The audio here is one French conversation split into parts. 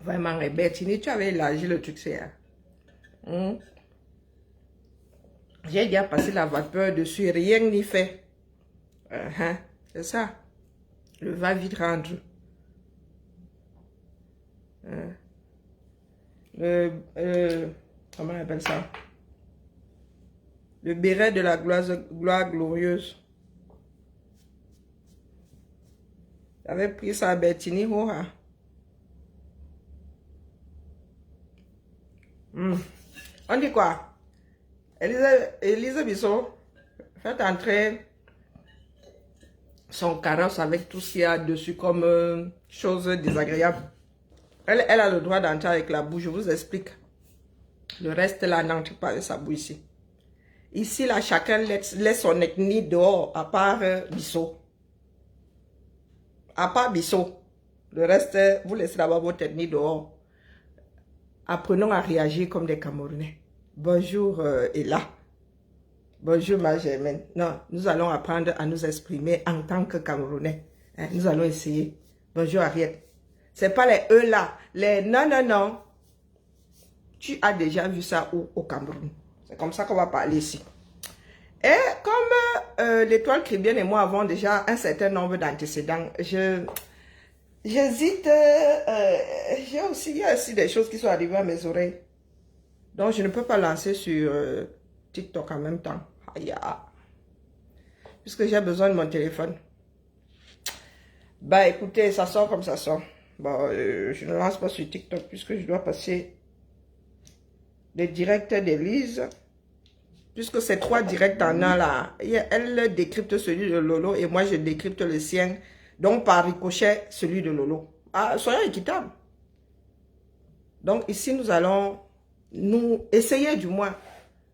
Vraiment, Bertini, tu avais élargi le truc, c'est... Hein? J'ai déjà passé la vapeur dessus, rien n'y fait. C'est ça. Le va-vite rendre. Comment on appelle ça? Le béret de la gloire glorieuse. J'avais pris ça à Bertini. On dit quoi? Elisa Bissot, faites entrer son carrosse avec tout ce qu'il y a dessus comme chose désagréable. Elle a le droit d'entrer avec la bouche, je vous explique. Le reste là, n'entre pas avec sa bouche ici. Ici, là, chacun laisse son ethnie dehors, à part Bissot. À part Bissot. Le reste, vous laissez d'abord votre ethnie dehors. Apprenons à réagir comme des Camerounais. Bonjour Ella. Bonjour ma Germaine. Non, nous allons apprendre à nous exprimer en tant que Camerounais. Hein, nous allons essayer. Bonjour Ariette. C'est pas les eux là. Les non, non, non. Tu as déjà vu ça au Cameroun. C'est comme ça qu'on va parler ici. Et comme l'étoile chrétienne et moi avons déjà un certain nombre d'antécédents, j'hésite. Il y a aussi des choses qui sont arrivées à mes oreilles. Donc, je ne peux pas lancer sur TikTok en même temps. Aïe, puisque j'ai besoin de mon téléphone. Bah, écoutez, ça sort comme ça sort. Bon, je ne lance pas sur TikTok puisque je dois passer des directs d'Élise. Puisque c'est 3 directs en un là. Elle décrypte celui de Lolo et moi je décrypte le sien. Donc, par ricochet, celui de Lolo. Ah, soyons équitables. Donc, ici, nous allons nous essayer du moins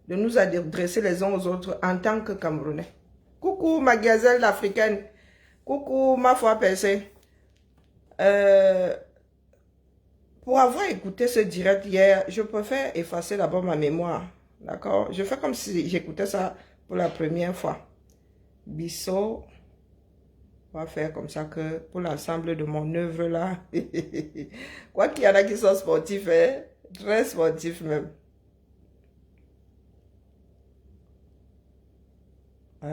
de nous adresser les uns aux autres en tant que Camerounais. Coucou ma gazelle africaine. Coucou ma foi percée. Pour avoir écouté ce direct hier, je préfère effacer d'abord ma mémoire. D'accord? Je fais comme si j'écoutais ça pour la première fois. Bissot. On va faire comme ça que pour l'ensemble de mon œuvre là. Quoi qu'il y en a qui sont sportifs, hein? Très sportifs même.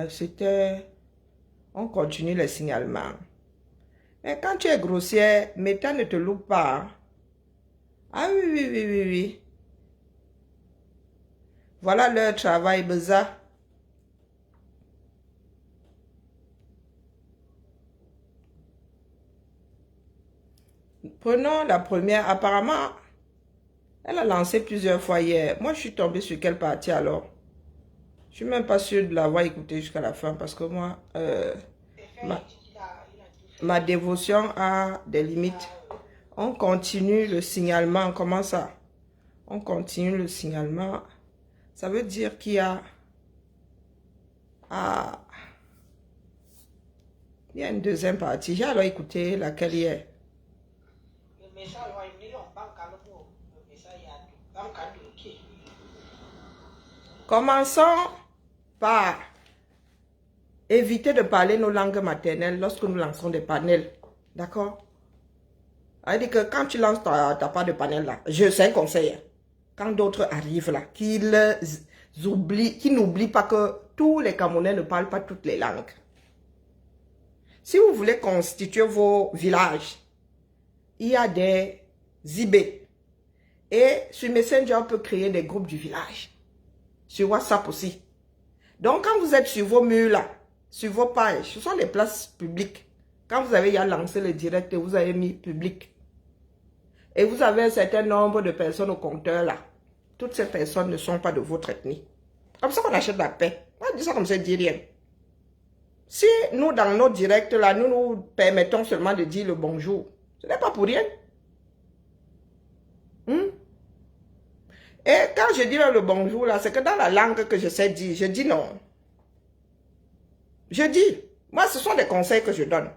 C'était... On continue les signalements. Mais quand tu es grossière, Meta ne te loupe pas. Hein? Ah oui, oui, oui, oui, oui. Voilà leur travail, Beza. Prenons la première. Apparemment, elle a lancé plusieurs fois hier. Moi, je suis tombée sur quelle partie alors? Je suis même pas sûre de l'avoir écouté jusqu'à la fin parce que moi, ma dévotion a des limites. On continue le signalement. Comment ça? On continue le signalement. Ça veut dire qu'il y a... il y a une deuxième partie. J'ai alors écouté laquelle hier. Commençons par éviter de parler nos langues maternelles lorsque nous lançons des panels. D'accord? C'est-à-dire que quand tu lances ta part de panel là, je sais un conseil. Quand d'autres arrivent là, qu'ils n'oublient pas que tous les Camerounais ne parlent pas toutes les langues. Si vous voulez constituer vos villages, il y a des IB. Et sur Messenger, on peut créer des groupes du village. Sur WhatsApp aussi. Donc, quand vous êtes sur vos murs là, sur vos pages, ce sont des places publiques. Quand vous avez lancé le direct et vous avez mis public. Et vous avez un certain nombre de personnes au compteur là. Toutes ces personnes ne sont pas de votre ethnie. Comme ça qu'on achète la paix. On dit ça comme ça, dit rien. Si nous, dans nos directs là, nous nous permettons seulement de dire le bonjour, ce n'est pas pour rien. Et quand je dis le bonjour là, c'est que dans la langue que je sais dire, je dis non. Je dis, moi ce sont des conseils que je donne.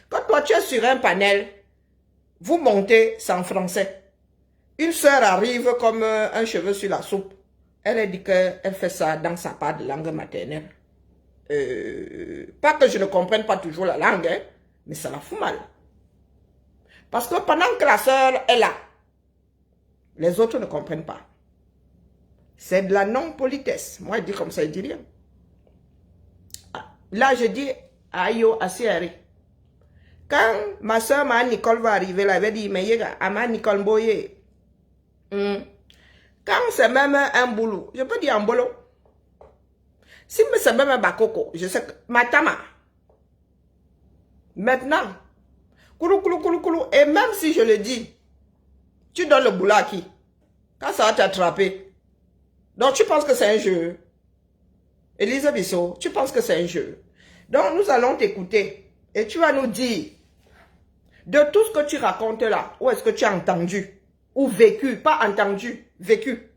Quand toi tu es sur un panel, vous montez sans français. Une sœur arrive comme un cheveu sur la soupe. Elle dit qu'elle fait ça dans sa part de langue maternelle. Pas que je ne comprenne pas toujours la langue, hein, mais ça la fout mal. Parce que pendant que la sœur est là, Les autres ne comprennent pas. C'est de la non-politesse. Moi, je dis comme ça, il dit rien. Là, je dis, ayo, asiari. Quand ma soeur, ma Nicole, va arriver, elle avait dit, mais yega, ama Nicole Boye. Quand c'est même un boulot, je peux dire un boulot. Si c'est même un bakoko, je sais que, matama. Maintenant, koulou, koulou, koulou, koulou, et même si je le dis, tu donnes le boulot à qui? Quand ça va t'attraper. Donc, tu penses que c'est un jeu. Elisa Bissot, tu penses que c'est un jeu. Donc, nous allons t'écouter. Et tu vas nous dire, de tout ce que tu racontes là, où est-ce que tu as entendu? Ou vécu, pas entendu, vécu.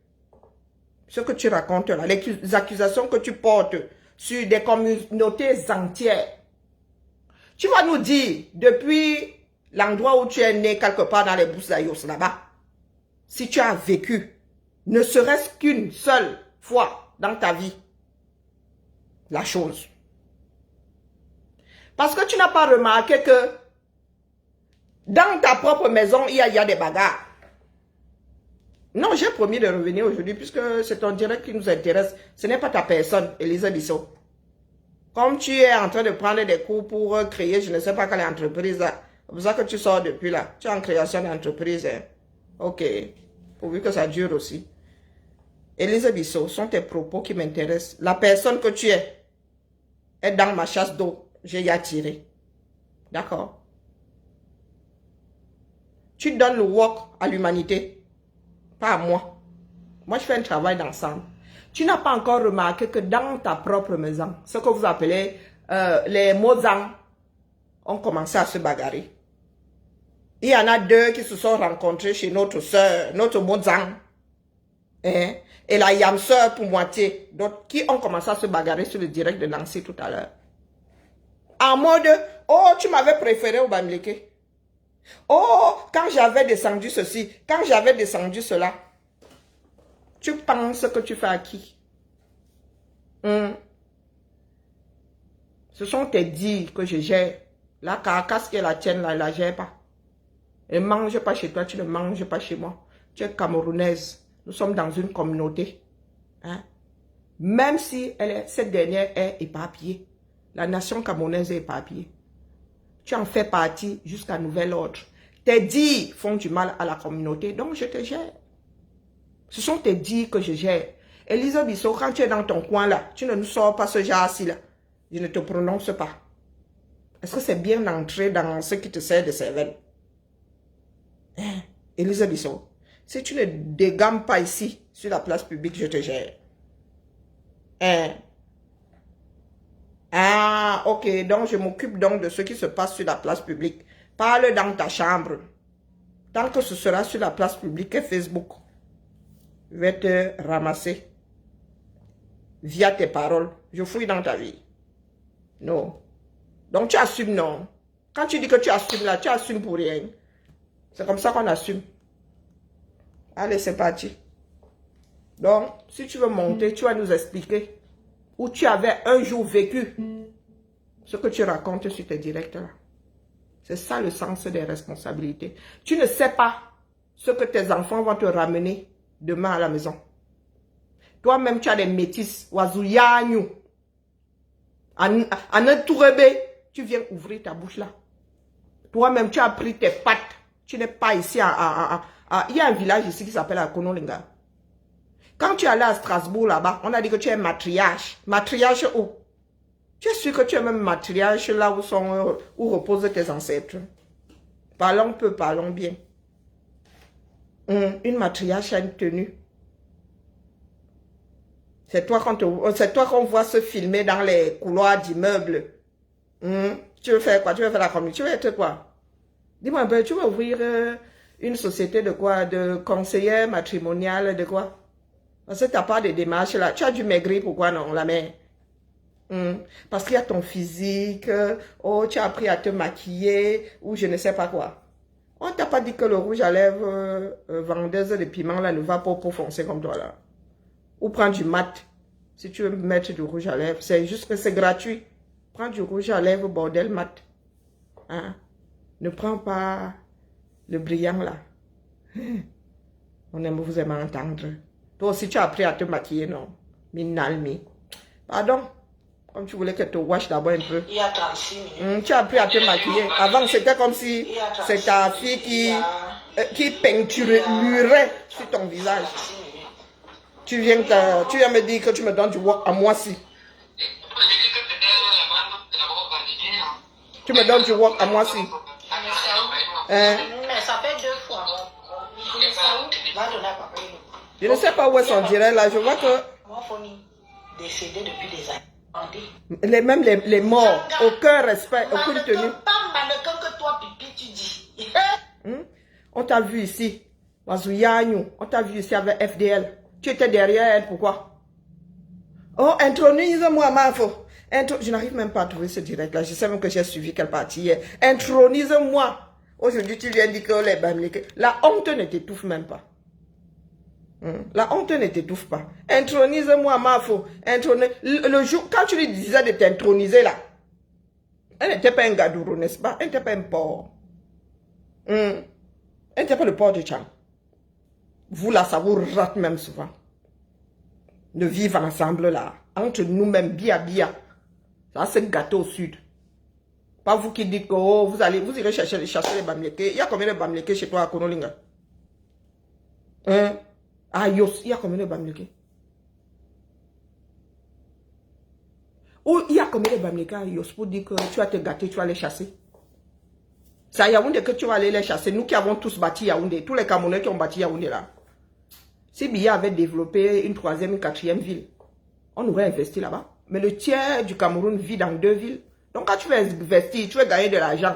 Ce que tu racontes là, les accusations que tu portes sur des communautés entières. Tu vas nous dire, depuis l'endroit où tu es né, quelque part dans les Bousses d'Ayos là-bas, si tu as vécu, ne serait-ce qu'une seule fois dans ta vie, la chose. Parce que tu n'as pas remarqué que dans ta propre maison, il y a des bagarres. Non, j'ai promis de revenir aujourd'hui puisque c'est ton direct qui nous intéresse. Ce n'est pas ta personne, Elisa Bissot. Comme tu es en train de prendre des cours pour créer, je ne sais pas quelle entreprise, c'est pour ça que tu sors depuis là. Tu es en création d'entreprise. Hein? Ok. Pourvu que ça dure aussi. Elisa Bissot, sont tes propos qui m'intéressent. La personne que tu es dans ma chasse d'eau. J'ai y attiré. D'accord? Tu donnes le work à l'humanité. Pas à moi. Moi, je fais un travail d'ensemble. Tu n'as pas encore remarqué que dans ta propre maison, ce que vous appelez les Mozang ont commencé à se bagarrer. Il y en a deux qui se sont rencontrés chez notre soeur, notre Mozang. Hein? Et la Yam soeur pour moitié. Donc, qui ont commencé à se bagarrer sur le direct de Nancy tout à l'heure. En mode, oh, tu m'avais préféré au Bamileke. Oh, quand j'avais descendu ceci, quand j'avais descendu cela. Tu penses que tu fais à qui? Ce sont tes dires que je gère. La carcasse qui est la tienne, là, elle ne la gère pas. Elle ne mange pas chez toi, tu ne manges pas chez moi. Tu es camerounaise. Nous sommes dans une communauté. Hein? Même si cette dernière est éparpillée. La nation camerounaise est éparpillée. Tu en fais partie jusqu'à nouvel ordre. Tes dires font du mal à la communauté, donc je te gère. Ce sont tes dires que je gère. Elisa Bissot, quand tu es dans ton coin là, tu ne nous sors pas ce genre-ci là. Je ne te prononce pas. Est-ce que c'est bien entré dans ce qui te sert de cervelle? Hein? Elisa Bissot, si tu ne dégammes pas ici, sur la place publique, je te gère. Hein? Ah, ok, donc je m'occupe donc de ce qui se passe sur la place publique. Parle dans ta chambre. Tant que ce sera sur la place publique et Facebook, je vais te ramasser via tes paroles. Je fouille dans ta vie. Non. Donc tu assumes, non. Quand tu dis que tu assumes là, tu assumes pour rien. C'est comme ça qu'on assume. Allez, c'est parti. Donc, si tu veux monter, tu vas nous expliquer où tu avais un jour vécu ce que tu racontes sur tes directs là. C'est ça le sens des responsabilités. Tu ne sais pas ce que tes enfants vont te ramener demain à la maison. Toi-même, tu as des métis. Wazouyanyu. En un tourebé, tu viens ouvrir ta bouche là. Toi-même, tu as pris tes pattes. Tu n'es pas ici il y a un village ici qui s'appelle Akonolinga. Quand tu es allé à Strasbourg là-bas, on a dit que tu es matriarche. Matriarche où? Tu es sûr que tu es même matriarche là où reposent tes ancêtres? Parlons peu, parlons bien. Une matriarche a une tenue. C'est toi qu'on voit se filmer dans les couloirs d'immeubles. Tu veux faire quoi? Tu veux faire la communauté? Tu veux être quoi? Dis-moi un peu, tu veux ouvrir une société de quoi? De conseillère matrimoniale, de quoi? Parce que tu n'as pas de démarche là. Tu as dû maigrir, pourquoi non, la mère? Parce qu'il y a ton physique, oh, tu as appris à te maquiller, ou je ne sais pas quoi. On t'a pas dit que le rouge à lèvres vendeuse de piment là ne va pas pour foncer comme toi là. Ou prends du mat. Si tu veux mettre du rouge à lèvres, c'est juste que c'est gratuit. Prends du rouge à lèvres bordel mat. Hein? Ne prends pas le brillant là. On aime vous aimer entendre. Toi aussi, tu as appris à te maquiller, non? Minalmi. Pardon? Comme tu voulais qu'elle te wash d'abord un peu. Il y a 36 minutes. Tu as appris à te maquiller. Avant, c'était comme si c'est ta fille qui peinturait sur ton visage. Tu viens me dire que tu me donnes du work à moi si. Tu me donnes du work à moi si. Mais ça fait 2 fois. Va donner à papa. Je ne sais pas où est son direct là. Je vois que Moi, Foni, décédé depuis des années. même les morts, aucun respect, aucune tenue. Pas mannequin que toi, pipi, tu dis. On t'a vu ici. Wazouyanyu, on t'a vu ici avec FDL. Tu étais derrière elle, pourquoi? Oh, intronise-moi, Mafo. Je n'arrive même pas à trouver ce direct-là. Je sais même que j'ai suivi quelle partie hier. Intronise-moi. Aujourd'hui, tu viens dire que les Bamileke. La honte ne t'étouffe même pas. La honte ne t'étouffe pas. Intronise-moi, Mafo. Le jour, quand tu lui disais de t'introniser là, elle n'était pas un gadouro, n'est-ce pas? Elle n'était pas un porc. Elle n'était pas le porc de Tchang. Vous là, ça vous rate même souvent. De vivre ensemble là, entre nous-mêmes, bien. Ça, c'est gâteau au sud. Pas vous qui dites que oh, vous irez chercher les Bamileke. Il y a combien de Bamileke chez toi à Konolinga? À Yos, il y a combien de Bamileke? Ou il y a combien de Bamileke à Yos pour dire que tu vas te gâter, tu vas les chasser? C'est à Yaoundé que tu vas aller les chasser. Nous qui avons tous bâti Yaoundé, tous les Camerounais qui ont bâti Yaoundé là. Si Biya avait développé une 3e, une 4e ville, on aurait investi là-bas. Mais le tiers du Cameroun vit dans 2 villes. Donc quand tu veux investir, tu veux gagner de l'argent,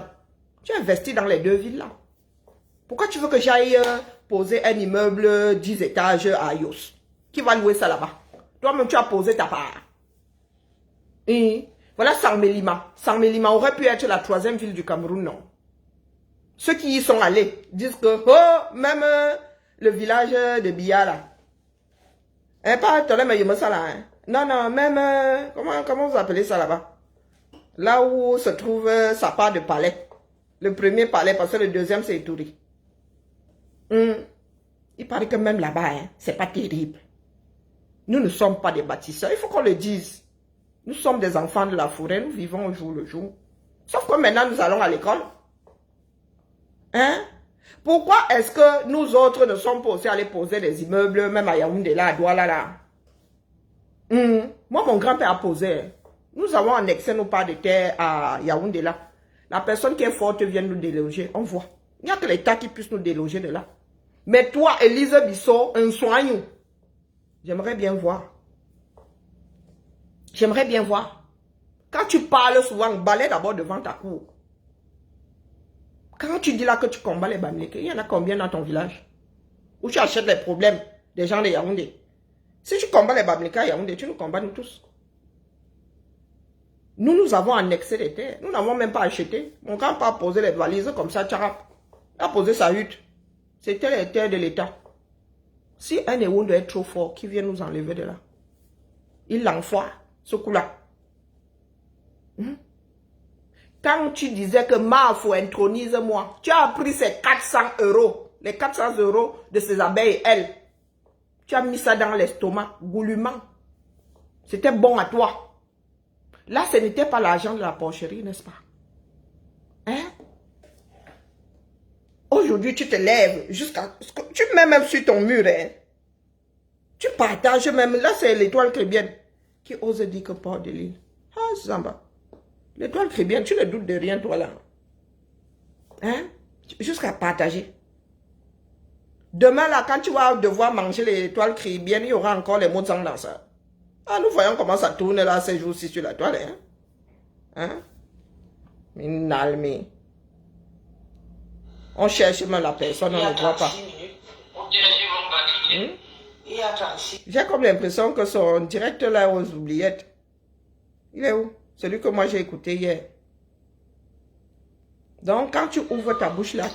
tu investis dans les 2 villes là. Pourquoi tu veux que j'aille poser un immeuble 10 étages à Yos? Qui va louer ça là-bas? Toi-même, tu as posé ta part. Et voilà Sangmelima. Sangmelima aurait pu être la 3e ville du Cameroun, non? Ceux qui y sont allés disent que, oh, même le village de Biya là. Pas ça là. Non, même, comment vous appelez ça là-bas? Là où se trouve sa part de palais. Le premier palais, parce que le deuxième c'est Ituri. Il paraît que même là-bas, c'est pas terrible. Nous ne sommes pas des bâtisseurs, il faut qu'on le dise. Nous sommes des enfants de la forêt, nous vivons au jour le jour. Sauf que maintenant nous allons à l'école. Pourquoi est-ce que nous autres ne sommes pas aussi allés poser des immeubles, même à Yaoundé là, à Douala là? Moi, mon grand-père a posé. Nous avons annexé nos parts de terre à Yaoundé là. La personne qui est forte vient nous déloger, on voit. Il n'y a que l'État qui puisse nous déloger de là. Mais toi, Élise Bissot, un soigne. J'aimerais bien voir. J'aimerais bien voir. Quand tu parles souvent, balai d'abord devant ta cour. Quand tu dis là que tu combats les Bamileke, il y en a combien dans ton village? Où tu achètes les problèmes des gens de Yaoundé. Si tu combats les Bamileke à Yaoundé, tu nous combats nous tous. Nous avons annexé les terres. Nous n'avons même pas acheté. Mon grand-père a posé les valises comme ça, Tcharap. Il a posé sa hutte. C'était les terres de l'État. Si un Ewoun doit être trop fort, qui vient nous enlever de là? Il l'enfoire, ce coup-là. Quand tu disais que Mafo intronise-moi, tu as pris ces 400 €, les 400 € de ces abeilles, elles. Tu as mis ça dans l'estomac, goulûment. C'était bon à toi. Là, ce n'était pas l'argent de la porcherie, n'est-ce pas? Aujourd'hui, tu te lèves jusqu'à... Tu mets même sur ton mur, Tu partages même... Là, c'est l'étoile chrétienne qui ose dire que Port de l'île. Ah, Zamba. L'étoile chrétienne, tu ne doutes de rien, toi, là. Jusqu'à partager. Demain, là, quand tu vas devoir manger l'étoile chrétienne, il y aura encore les mots de sang dans ça. Ah, nous voyons comment ça tourne, là, ces jours-ci sur la toile, Minalmi. On cherche même la personne, on ne voit pas. J'ai comme l'impression que son direct là aux oubliettes. Il est où? Celui que moi j'ai écouté hier. Donc quand tu ouvres ta bouche là,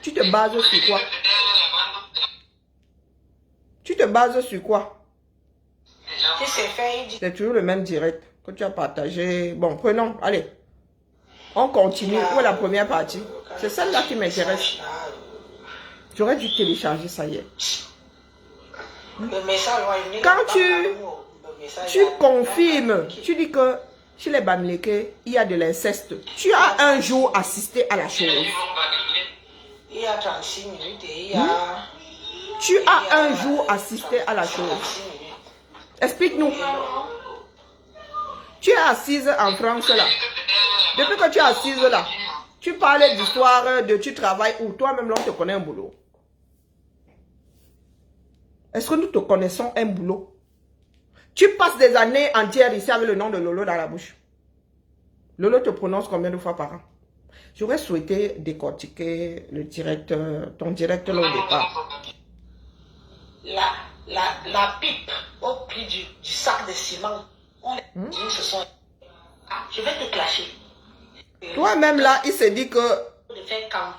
tu te bases sur quoi? Tu te bases sur quoi? C'est toujours le même direct que tu as partagé. Bon, prenons, allez. On continue. Où est la première partie? C'est celle-là qui m'intéresse. J'aurais dû télécharger ça hier. Le message, Quand tu confirmes, tu dis que chez les Bamileke, il y a de l'inceste. Tu as un jour assisté à la chose. Il y a 36 minutes et il y a... Tu as un jour assisté à la chose. Explique-nous. Tu es assise en France là. Depuis que tu es assise là, tu parles d'histoire, de tu travailles où toi-même là on te connaît un boulot. Est-ce que nous te connaissons un boulot? Tu passes des années entières ici avec le nom de Lolo dans la bouche. Lolo te prononce combien de fois par an? J'aurais souhaité décortiquer le directeur, ton directeur là au départ. La pipe au prix du sac de ciment. On les dit, ce sont... Ah, je vais te clasher. Toi-même là, il se dit que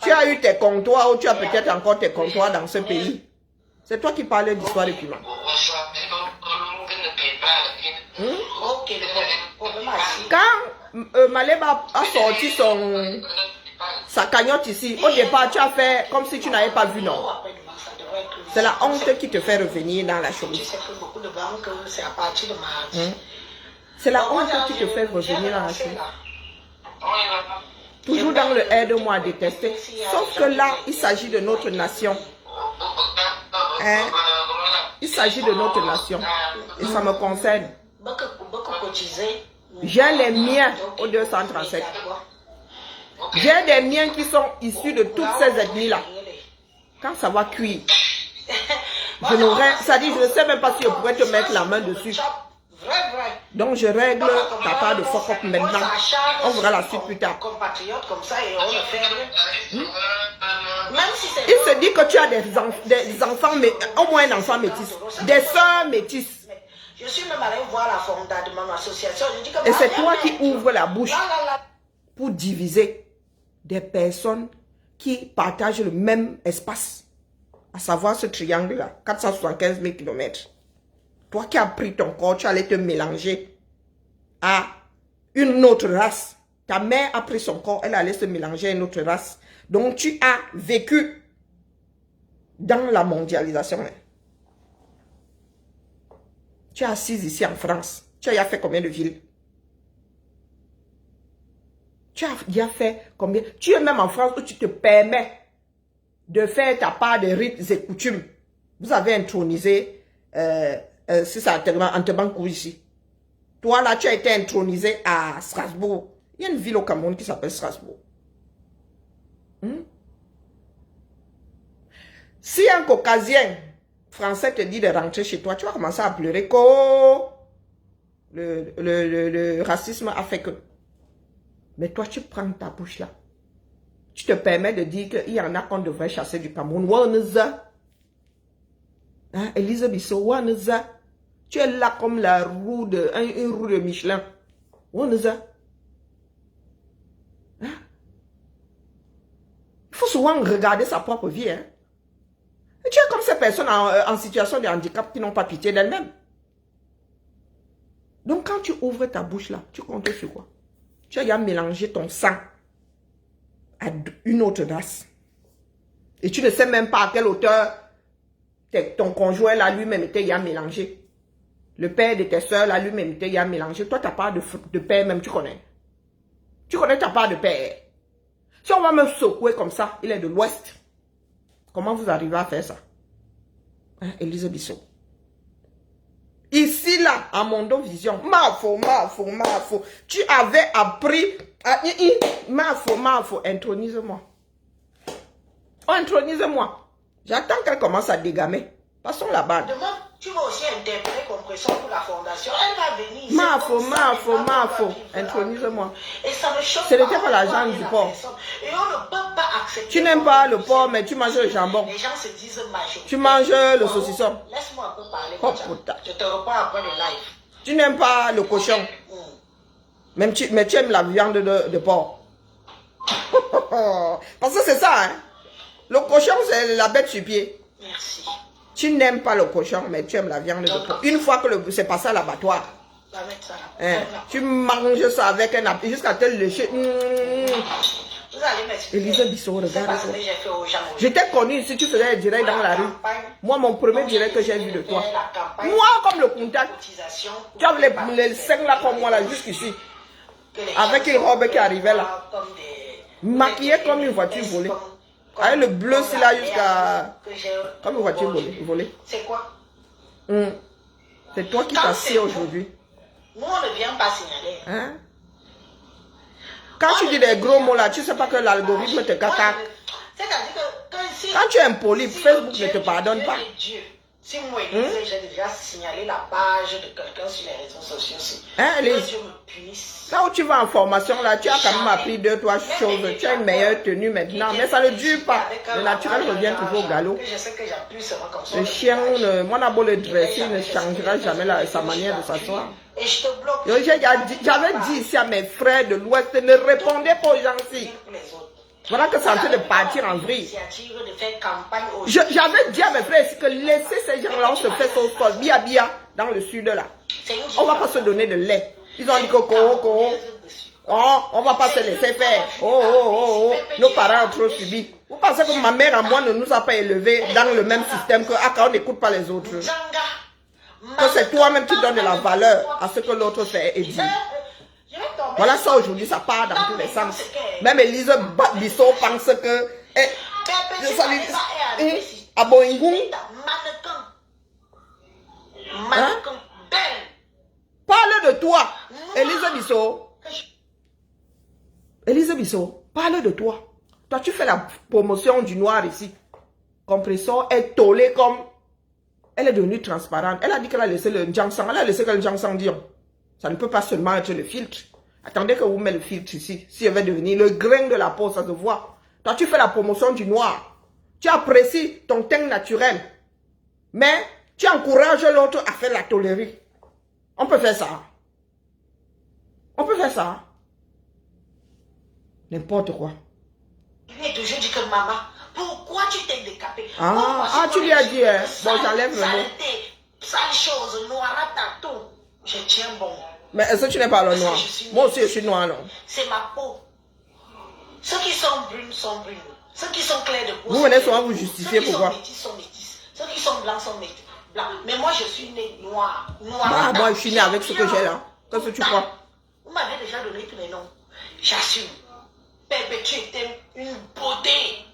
tu as eu tes comptoirs ou tu as peut-être encore tes comptoirs dans ce pays. C'est toi qui parlais d'histoire de piment. Quand Maleba a sorti sa cagnotte ici, au départ, tu as fait comme si tu n'avais pas vu, non? C'est la honte qui te fait revenir dans la chose. C'est la honte qui te fait revenir dans la chose. Toujours dans le aide-moi à détester. Sauf que là, il s'agit de notre nation. Hein? Il s'agit de notre nation. Et ça me concerne. J'ai les miens au 237. J'ai des miens qui sont issus de toutes ces ethnies-là. Quand ça va cuire, je n'aurais... Ça dit, je ne sais même pas si je pourrais te mettre la main dessus. Donc je règle ta part de fuck up maintenant. On verra la suite plus tard. Il se dit que tu as des enfants, mais au moins un enfant métis. Des soeurs métisses. Je suis même allée voir la fondation de mon association. Et c'est toi qui ouvres la bouche pour diviser des personnes qui partagent le même espace. À savoir ce triangle-là, 475 000 km. Toi qui as pris ton corps, tu allais te mélanger à une autre race. Ta mère a pris son corps, elle allait se mélanger à une autre race. Donc tu as vécu dans la mondialisation. Tu es assise ici en France. Tu as fait combien de villes? Tu as déjà fait combien? Tu es même en France où tu te permets de faire ta part de rites et coutumes. Vous avez intronisé, c'est ça, Antebankou ici. Toi là, tu as été intronisé à Strasbourg. Il y a une ville au Cameroun qui s'appelle Strasbourg. Si un Caucasien français te dit de rentrer chez toi, tu vas commencer à pleurer que le racisme a fait que. Mais toi, tu prends ta bouche là. Tu te permets de dire qu'il y en a qu'on devrait chasser du Cameroun. Hein, Elise Bissot, tu es là comme la roue une roue de Michelin. Hein? Il faut souvent regarder sa propre vie. Hein? Et tu es comme ces personnes en situation de handicap qui n'ont pas pitié d'elles-mêmes. Donc quand tu ouvres ta bouche là, tu comptes sur quoi? Tu as mélangé ton sang à une autre race. Et tu ne sais même pas à quelle hauteur ton conjoint là lui-même était mélangé. Le père de tes soeurs là lui-même était mélangé. Toi, ta part de père même, tu connais. Tu connais ta part de père. Si on va me secouer comme ça, il est de l'ouest. Comment vous arrivez à faire ça? Hein, Elise Bissot. Ici, là, à Mondo Vision, Mafo. Tu avais appris à... Mafo, intronise-moi. Oh, intronise-moi. J'attends qu'elle commence à dégamer. Passons là-bas. Demain, tu vas aussi interpréter comme pression pour la fondation. Elle va venir. Mafo, intronise-moi. Et ça me choque. Ce n'était pas l'argent du porc. Et on ne peut pas accepter. Tu n'aimes pas le porc, mais tu manges le jambon. Les gens se disent majorité. Tu manges le saucisson. Laisse-moi un peu parler. Oh putain. Je te reprends après le live. Tu n'aimes pas le cochon. Mais tu aimes la viande de porc. Parce que c'est ça, hein. Le cochon, c'est la bête sur pied. Merci. Tu n'aimes pas le cochon, mais tu aimes la viande de porc. Une fois que c'est passé à l'abattoir, Hein, tu manges ça avec un appétit jusqu'à te lécher. allez m'expliquer. Élisa Bissot, C'est regarde. pas ce que j'ai fait aux gens. Je t'ai connu si tu faisais un direct dans la rue. Moi, mon premier direct que j'ai vu de toi. Moi, comme le contact. Tu avais les 5 là comme moi, là, jusqu'ici. Avec une robe qui arrivait là. Maquillée comme une voiture volée. Avec le bleu, c'est là jusqu'à... Comme une voiture volée. C'est quoi? C'est toi qui t'assieds aujourd'hui. Nous, on ne vient pas signaler. Hein? Quand tu dis des gros mots là, tu sais pas que l'algorithme te caca. C'est-à-dire que si... Quand tu es impoli, Facebook ne te pardonne pas. Si moi, j'ai déjà signalé la page de quelqu'un sur les réseaux sociaux, Hein, que Elise? Dieu me punisse. Là où tu vas en formation, là, tu as quand même appris 2-3 choses. Tu as une meilleure tenue maintenant, mais ça ne dure pas. Le naturel revient toujours au galop. Je sais que j'appuie seulement comme ça. Le chien, moi, on a beau le dresser, il ne changera jamais sa manière de s'asseoir. Et je te bloque. J'avais dit ici à mes frères de l'Ouest, ne répondez pas aux gens-ci. Voilà que c'est en train de partir en vrille. J'avais dit à mes frères ici que laissez ces gens-là, on se fait au sol, bia dans le sud là. On ne va pas se donner de lait. Ils ont dit coco. Oh, on ne va pas se laisser faire. Oh. Nos parents ont trop subi. Vous pensez que ma mère et moi ne nous a pas élevés dans le même système que quand on n'écoute pas les autres? Que c'est toi-même qui donnes de la valeur à ce que l'autre fait et dit. Voilà ça aujourd'hui, ça part dans tous les sens. Même Élise Bissot pense que... À Boingou. Parle de toi, Élise Bissot. Élise Bissot, parle de toi. Toi, tu fais la promotion du noir ici. Compressor est tollé comme... Elle est devenue transparente. Elle a dit qu'elle a laissé le Jiangsang. Elle a laissé que le Jiangsang dire. Ça ne peut pas seulement être le filtre. Attendez que vous mettez le filtre ici. Si elle va devenir le grain de la peau, ça se voit. Toi, tu fais la promotion du noir. Tu apprécies ton teint naturel. Mais tu encourages l'autre à faire la tolérie. On peut faire ça. On peut faire ça. N'importe quoi. Je lui ai toujours dit que maman, pourquoi tu t'es décapé? Tu lui as dit, hein? Bon, j'enlève le mot. Sale chose, noir à tatou. Je tiens bon. Mais est-ce que tu n'es pas le noir? Moi aussi, je suis noir, non? C'est ma peau. Ceux qui sont brunes sont brunes. Ceux qui sont clairs de peau. Vous venez souvent vous justifier pourquoi? Ceux qui sont métis sont métis. Ceux qui sont blancs sont métis. Blancs. Mais moi, je suis né noir. Moi, je suis né avec ce que j'ai là. Qu'est-ce que tu crois? Vous m'avez déjà donné tous les noms. J'assume. Bébé, tu étais une beauté.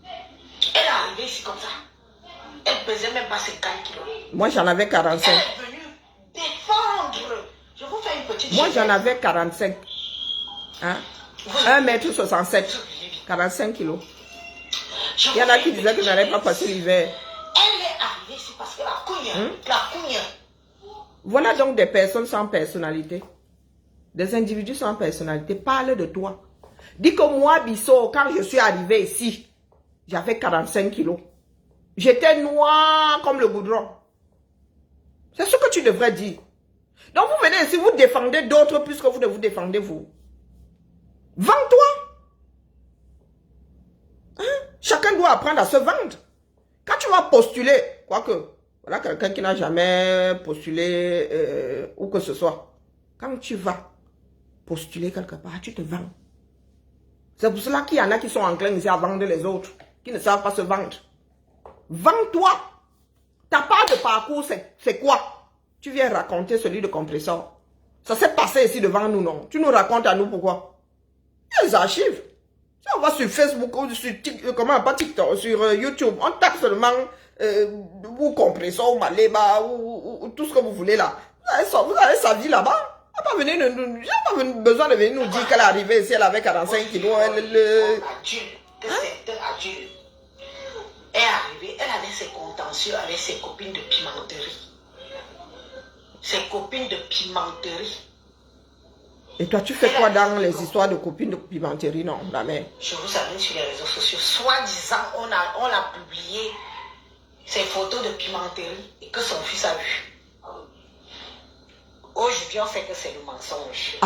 Elle est arrivée ici comme ça. Elle pesait même pas 50 kilos. Moi, j'en avais 45. Elle est venue défendre. Je vous fais une petite... Moi, j'en avais 45. Hein? 1m67. 45 kilos. Il y en a qui disaient que je n'allais pas passer l'hiver. Elle est arrivée ici parce que la couille. Voilà donc des personnes sans personnalité. Des individus sans personnalité. Parle de toi. Dis que moi, Bissot, quand je suis arrivé ici, j'avais 45 kilos. J'étais noir comme le goudron. C'est ce que tu devrais dire. Donc vous venez ici, vous défendez d'autres puisque vous ne vous défendez vous. Vends-toi. Hein? Chacun doit apprendre à se vendre. Quand tu vas postuler, quoique, voilà quelqu'un qui n'a jamais postulé où que ce soit. Quand tu vas postuler quelque part, tu te vends. C'est pour cela qu'il y en a qui sont enclins ici à vendre les autres, qui ne savent pas se vendre. Vends-toi. Ta part de parcours, c'est quoi? Tu viens raconter celui de compresseur. Ça s'est passé ici devant nous, non? Tu nous racontes à nous pourquoi? Il y a les archives. Si on va sur Facebook ou sur TikTok, sur YouTube, on tape seulement ou compresseur ou Maléba ou tout ce que vous voulez là. Vous avez sa vie là-bas. Il n'y a pas besoin de venir nous dire qu'elle est arrivée ici, elle avait 45 kilos. Adulte, que c'est un adulte. Elle est arrivée, elle avait ses contentieux avec ses copines de pimenterie. Ses copines de pimenterie. Et toi, tu fais quoi dans les histoires de copines de pimenterie, non, la mère? Je vous amène sur les réseaux sociaux. Soi-disant, on a publié ses photos de pimenterie et que son fils a vu. Aujourd'hui, on sait que c'est le mensonge.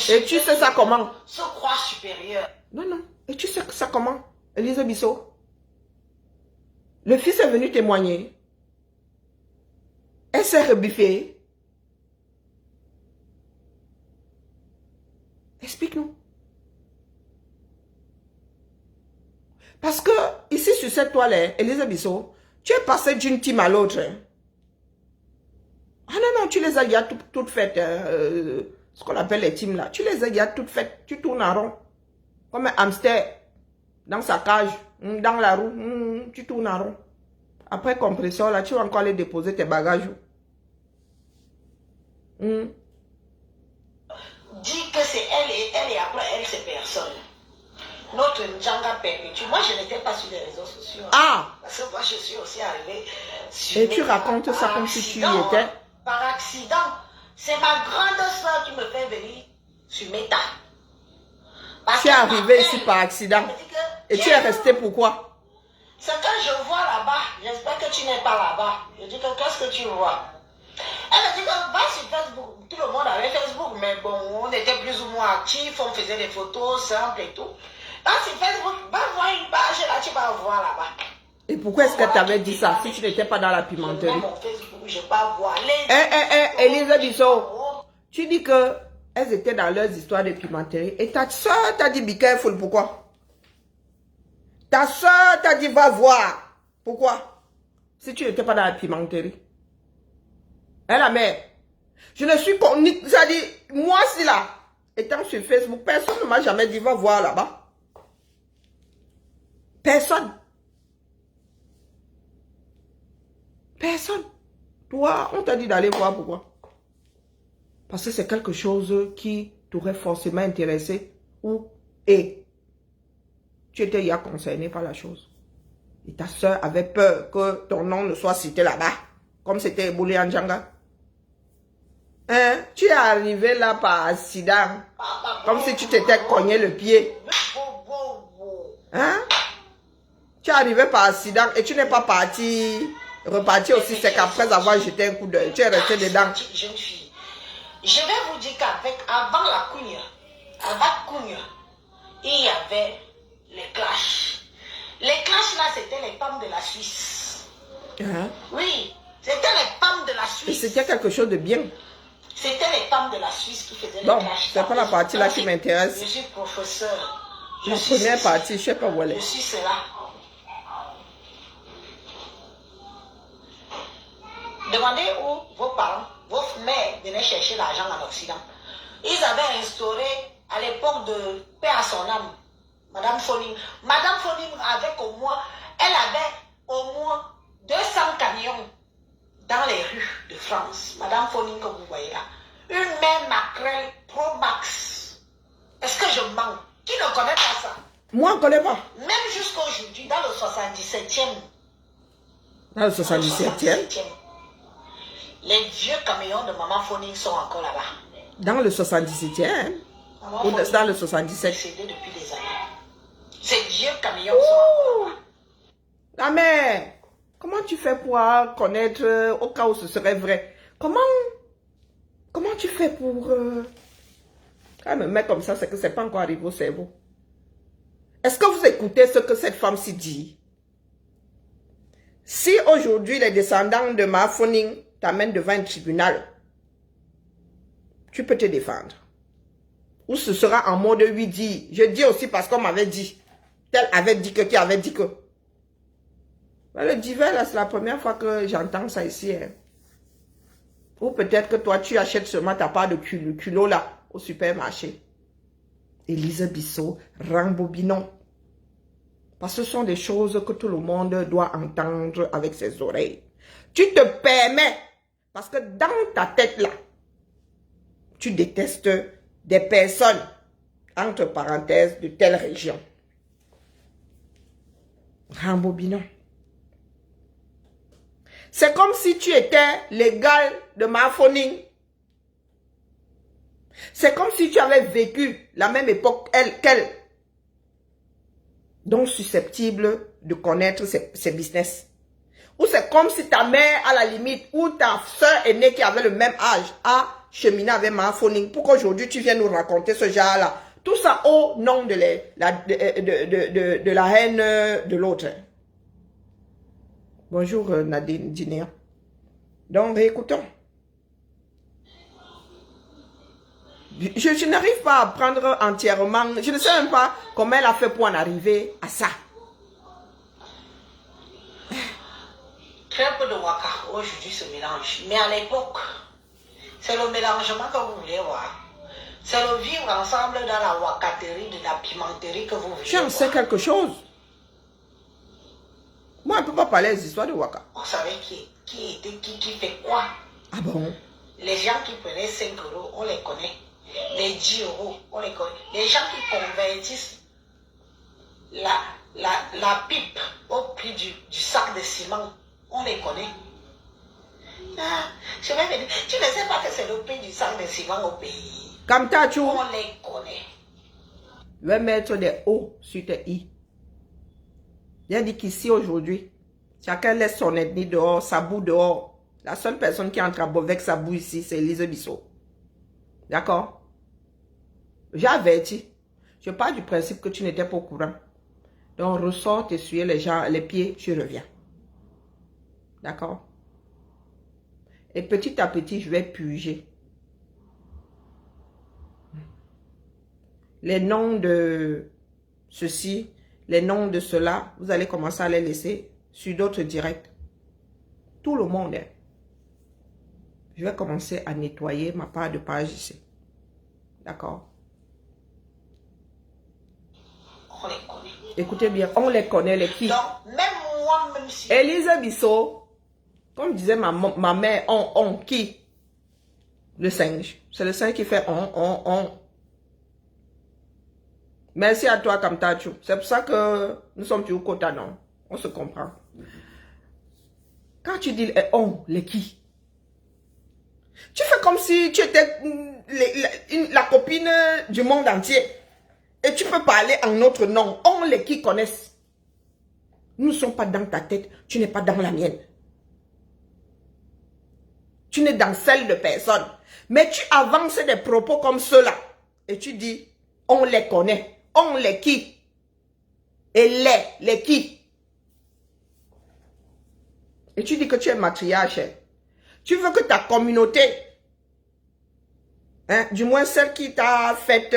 Et tu sais ça comment? Se croit supérieur. Non. Et tu sais ça comment, Élise Bissot? Le fils est venu témoigner. Elle s'est rebuffée. Explique-nous. Parce que, ici, sur cette toile, Elisa Bissot, tu es passé d'une team à l'autre. Ah non, non, tu les as déjà toutes faites. Ce qu'on appelle les teams là. Tu les as déjà toutes faites. Tu tournes en rond. Comme un hamster. Dans sa cage. Dans la roue. Tu tournes en rond. Après compresseur là, tu vas encore aller déposer tes bagages. Dit que c'est elle et après elle, c'est personne. Notre Ndjanga perpétue. Moi, je n'étais pas sur les réseaux sociaux. Ah! Parce que moi, je suis aussi arrivée sur Et tu racontes ça comme si tu y étais? Par accident. C'est ma grande soeur qui me fait venir sur Meta. Tu es arrivé ici par accident. Et tu es resté pourquoi? C'est quand je vois là-bas. J'espère que tu n'es pas là-bas. Je dis que qu'est-ce que tu vois? Elle me dit que va sur Facebook. Tout le monde avait Facebook, mais bon, on était plus ou moins actifs, on faisait des photos simples et tout. Va sur Facebook, va voir une page, là tu vas voir là-bas. Et pourquoi est-ce que tu avais dit ça si tu n'étais pas dans la pimenterie? Mon Facebook, je vais pas voir les... Elisa Bissot, tu dis que elles étaient dans leurs histoires de pimenterie. Et ta soeur t'a dit be careful, pourquoi? Ta soeur t'a dit va voir. Pourquoi? Si tu n'étais pas dans la pimenterie. Hein, la mère? Je ne suis pas... Ça dit, moi, si là, étant sur Facebook, personne ne m'a jamais dit va voir là-bas. Personne. Personne. Toi, on t'a dit d'aller voir pourquoi? Parce que c'est quelque chose qui t'aurait forcément intéressé ou et tu étais déjà concerné par la chose. Et ta soeur avait peur que ton nom ne soit cité là-bas, comme c'était Boulé Ndjanga. Hein? Tu es arrivé là par accident, comme si tu t'étais cogné le pied. Hein? Tu es arrivé par accident et tu n'es pas reparti aussi, c'est qu'après avoir jeté un coup d'œil, tu es resté dedans. Jeune fille, je vais vous dire qu'avant la Kounia, il y avait les clashs. Les clashs là, c'était les femmes de la Suisse. Hein? Oui, c'était les femmes de la Suisse. Et c'était quelque chose de bien. C'était les femmes de la Suisse qui faisaient les Bon, clashs. c'est pas la partie là qui m'intéresse. Je suis professeur. La première partie, je sais pas où elle est. Je suis cela. Demandez où vos parents, vos mères venaient chercher l'argent en Occident. Ils avaient instauré à l'époque de paix à son âme, Madame Foning. Madame Foning avait au moins 200 camions dans les rues de France. Madame Foning que vous voyez là. Une mère maquerelle Pro Max. Est-ce que je mens? Qui ne connaît pas ça? Moi, je ne connais pas. Même jusqu'à aujourd'hui, dans le 77e. Dans le 77e? Les vieux camions de Maman Foning sont encore là-bas. Dans le 77e? Ou dans le 77? Décédé depuis des années. Ces vieux camions sont encore là-bas. La mère, comment tu fais pour connaître au cas où ce serait vrai? Comment tu fais pour... Quand elle me met comme ça, c'est que c'est pas encore arrivé au cerveau. Est-ce que vous écoutez ce que cette femme-ci dit? Si aujourd'hui les descendants de Ma Foning t'amènent devant un tribunal, tu peux te défendre. Ou ce sera en mode oui dit. Je dis aussi parce qu'on m'avait dit. Tel avait dit que, qui avait dit que. Le divin, là, c'est la première fois que j'entends ça ici. Hein. Ou peut-être que toi, tu achètes seulement ta part de culot là, au supermarché. Elisa Bissot, rembobinons. Parce que ce sont des choses que tout le monde doit entendre avec ses oreilles. Tu te permets, parce que dans ta tête là, tu détestes des personnes, entre parenthèses, de telle région. Rembobinons. C'est comme si tu étais l'égal de Ma Foning. C'est comme si tu avais vécu la même époque qu'elle. Donc susceptible de connaître ses business. Ou c'est comme si ta mère, à la limite, ou ta soeur aînée qui avait le même âge, a cheminé avec Ma Foning. Pourquoi aujourd'hui tu viens nous raconter ce genre-là? Tout ça au nom de la haine de l'autre. Bonjour Nadine Dinéa. Donc écoutons. Je n'arrive pas à prendre entièrement. Je ne sais même pas comment elle a fait pour en arriver à ça. Fais un peu de waka. Aujourd'hui, ce mélange. Mais à l'époque, c'est le mélangement que vous voulez voir. C'est le vivre ensemble dans la wakaterie, de la pimenterie que vous voulez J'en sais quelque chose. Moi, je ne peux pas parler des histoires de waka. On savait qui fait quoi. Ah bon? Les gens qui prenaient 5 euros, on les connaît. Les 10 euros, on les connaît. Les gens qui convertissent la pipe au prix du sac de ciment, on les connaît. Ah, je vais me dire, tu ne sais pas que c'est le prix du sac de ciment au pays. Kamtachu, On les connaît. je vais mettre des O sur tes I. J'ai dit qu'ici aujourd'hui, chacun laisse son ethnie dehors, sa boue dehors. La seule personne qui entre avec sa boue ici, c'est Elise Bissot. D'accord? J'ai averti. Je pars du principe que tu n'étais pas au courant. Donc, ressors, t'essuyer les pieds, tu reviens. D'accord? Et petit à petit, je vais purger. Les noms de ceci, les noms de cela, vous allez commencer à les laisser sur d'autres directs. Tout le monde. Hein. Je vais commencer à nettoyer ma part de page ici. D'accord? On les connaît. Écoutez bien, on les connaît, les qui? Donc, même moi, même si... Elise Bissot, comme disait ma mère, on, qui? Le singe. C'est le singe qui fait on. Merci à toi, Kamtachu. C'est pour ça que nous sommes toujours côte à non. On se comprend. Quand tu dis on, les qui? Tu fais comme si tu étais la copine du monde entier. Et tu peux parler en notre nom. On, les qui connaissent. Nous ne sommes pas dans ta tête. Tu n'es pas dans la mienne. Tu n'es dans celle de personne. Mais tu avances des propos comme ceux-là. Et tu dis, on les connaît. On les qui? Et les qui? Et tu dis que tu es matriarche. Tu veux que ta communauté, hein, du moins celle qui t'a fait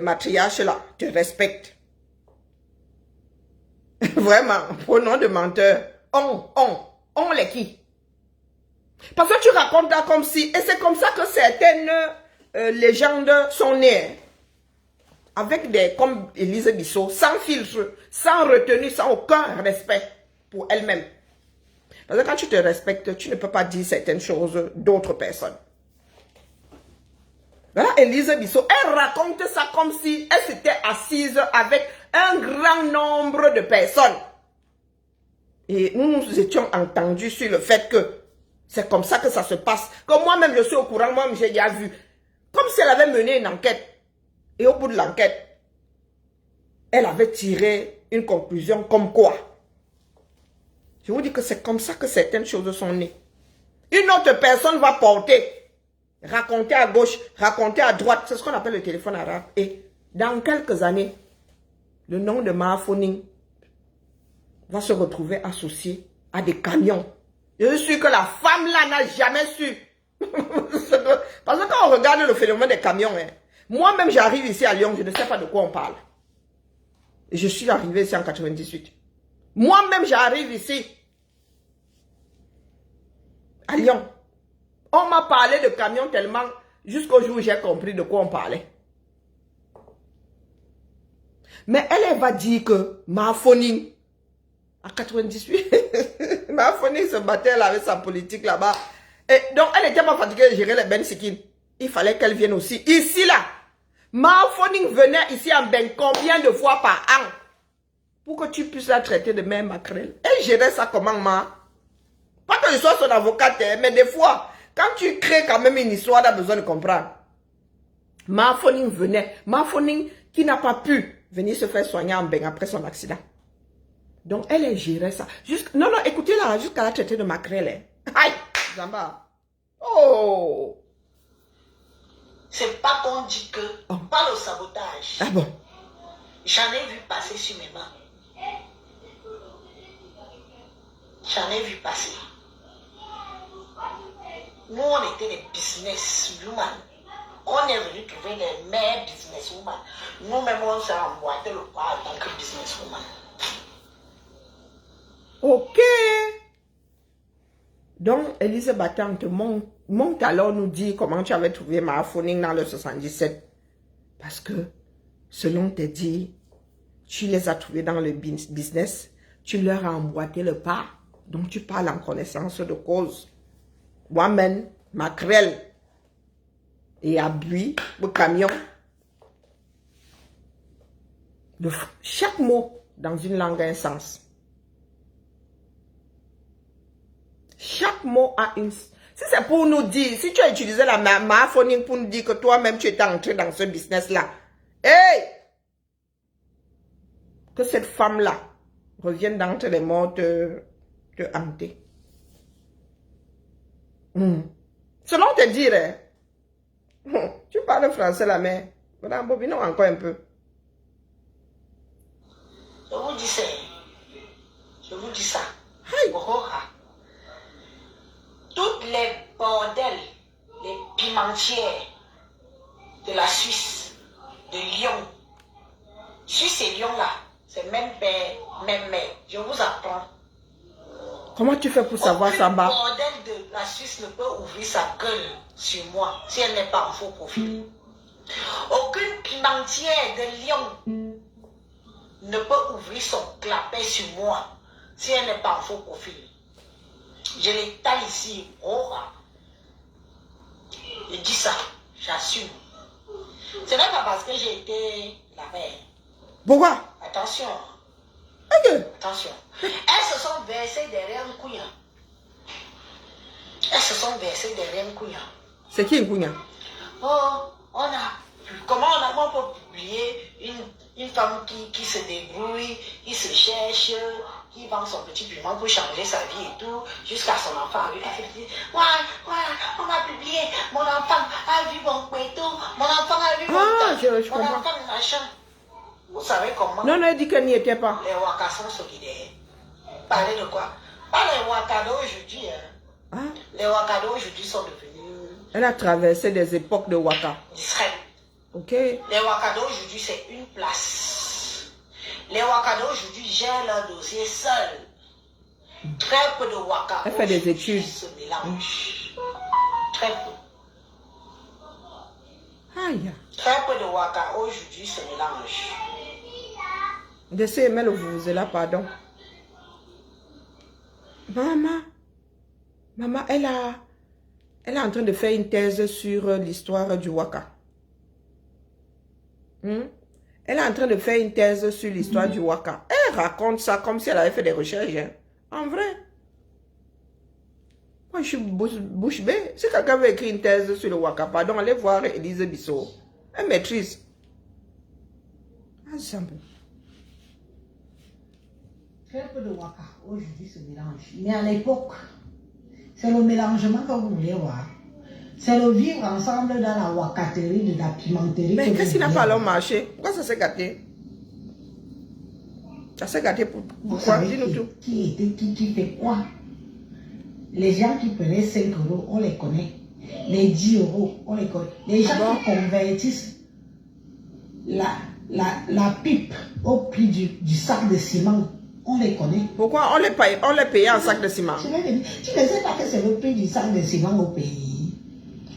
matriarche là, te respecte. Vraiment, pronom de menteur. On les qui? Parce que tu racontes là comme si, et c'est comme ça que certaines légendes sont nées. Avec des, comme Elise Bissot, sans filtre, sans retenue, sans aucun respect pour elle-même. Parce que quand tu te respectes, tu ne peux pas dire certaines choses d'autres personnes. Voilà, Elise Bissot, elle raconte ça comme si elle s'était assise avec un grand nombre de personnes. Et nous nous étions entendus sur le fait que c'est comme ça que ça se passe. Que moi-même, je suis au courant, moi-même, j'ai déjà vu. Comme si elle avait mené une enquête. Et au bout de l'enquête, elle avait tiré une conclusion comme quoi. Je vous dis que c'est comme ça que certaines choses sont nées. Une autre personne va porter, raconter à gauche, raconter à droite. C'est ce qu'on appelle le téléphone arabe. Et dans quelques années, le nom de Mahafoning va se retrouver associé à des camions. Je suis sûr que la femme là n'a jamais su. Parce que quand on regarde le phénomène des camions, hein, moi-même j'arrive ici à Lyon, je ne sais pas de quoi on parle. Et je suis arrivé ici en 98. Moi-même j'arrive ici à Lyon. On m'a parlé de camions tellement jusqu'au jour où j'ai compris de quoi on parlait. Mais elle va dire que Mahafoning, à 98, Mahafoning se battait là avec sa politique là-bas. Et donc elle n'était pas fatiguée de gérer les Ben Sikin. Il fallait qu'elle vienne aussi. Ici là, Mahafoning venait ici en Ben combien de fois par an? Pour que tu puisses la traiter de mère maquerelle. Elle gérait ça comment, ma? Pas que je sois son avocate, mais des fois, quand tu crées quand même une histoire, tu as besoin de comprendre. Mahafoning venait. Mahafoning qui n'a pas pu venir se faire soigner en Ben après son accident. Donc, elle gérait ça. Non, écoutez là, jusqu'à la traiter de maquerelle. Aïe, Zamba. Oh. C'est pas qu'on dit que, pas le sabotage. Ah bon? J'en ai vu passer sur mes mains. J'en ai vu passer. Nous, on était des businesswomen. On est venu trouver les meilleurs businesswomen. Nous-mêmes, on s'est emboîté le pas en tant que businesswoman. Ok. Donc, Élise Battante monte alors nous dire comment tu avais trouvé Mahafoning dans le 77. Parce que, selon tes dires, tu les as trouvés dans le business, tu leur as emboîté le pas. Donc, tu parles en connaissance de cause. Moi-même, maquerelle et abui, le camion. Chaque mot dans une langue a un sens. Chaque mot a une... Si c'est pour nous dire, si tu as utilisé la Mahafoning pour nous dire que toi-même tu étais entré dans ce business-là, hey! Que cette femme-là revienne d'entre les morts te hanter. Selon te dire, tu parles français là, mais rembobinons encore un peu. Je vous dis ça. Je vous dis ça. Hey. Toutes les bordels, les pimentières de la Suisse, de Lyon. Suisse et Lyon là, c'est même père, même mère. Je vous apprends. Comment tu fais pour savoir ça, bas? Le bordel de la Suisse ne peut ouvrir sa gueule sur moi si elle n'est pas en faux profil. Aucune pimentière de Lyon ne peut ouvrir son clapet sur moi si elle n'est pas en faux profil. Je l'étale ici. Je dis ça, j'assume. Ce n'est pas parce que j'ai été la mère. Pourquoi? Attention. Okay. Attention. Elles se sont versées derrière un couillon. Elles se sont versées derrière un couillon. C'est qui un couillon? Oh, comment on peut publier une femme qui se débrouille, qui se cherche, qui vend son petit piment pour changer sa vie et tout, jusqu'à son enfant. Elle dit, voilà, on a publié, mon enfant a vu mon couteau, mon enfant a vu je mon comprends. enfant machin. Vous savez comment? Non, elle dit qu'elle n'y était pas. Les Waka sont solidaires. Parler de quoi? Pas les Waka d'aujourd'hui. Hein. Les Waka d'aujourd'hui sont devenus... Elle a traversé des époques de Waka. Discrètes. Ok. Les Waka d'aujourd'hui, c'est une place. Les Waka d'aujourd'hui gèrent leur dossier seuls. Très peu de Waka. Elle fait des études. Se mélangent. Très peu. Aïe. Très peu de Waka aujourd'hui se mélangent. De ces emails, vous êtes là, pardon. Maman, elle est en train de faire une thèse sur l'histoire du Waka. Elle est en train de faire une thèse sur l'histoire du Waka. Elle raconte ça comme si elle avait fait des recherches. Hein. En vrai. Moi, je suis bouche bée. Si quelqu'un veut écrire une thèse sur le Waka, pardon, allez voir Élise Bissot. Elle maîtrise. Ensemble. Très peu de Waka aujourd'hui se mélange. Mais à l'époque, c'est le mélangement que vous voulez voir. C'est le vivre ensemble dans la wakaterie, de la pimenterie. Mais qu'est-ce qui n'a pas alors marché? Pourquoi ça s'est gâté? Ça s'est gâté pourquoi? Dis-nous tout. Qui fait quoi? Les gens qui prenaient 5 euros, on les connaît. Les 10 euros, on les connaît. Les gens qui convertissent la pipe au prix du sac de ciment, on les connaît. Pourquoi on les payait en sac de ciment? Tu ne sais pas que c'est le prix du sac de ciment au pays.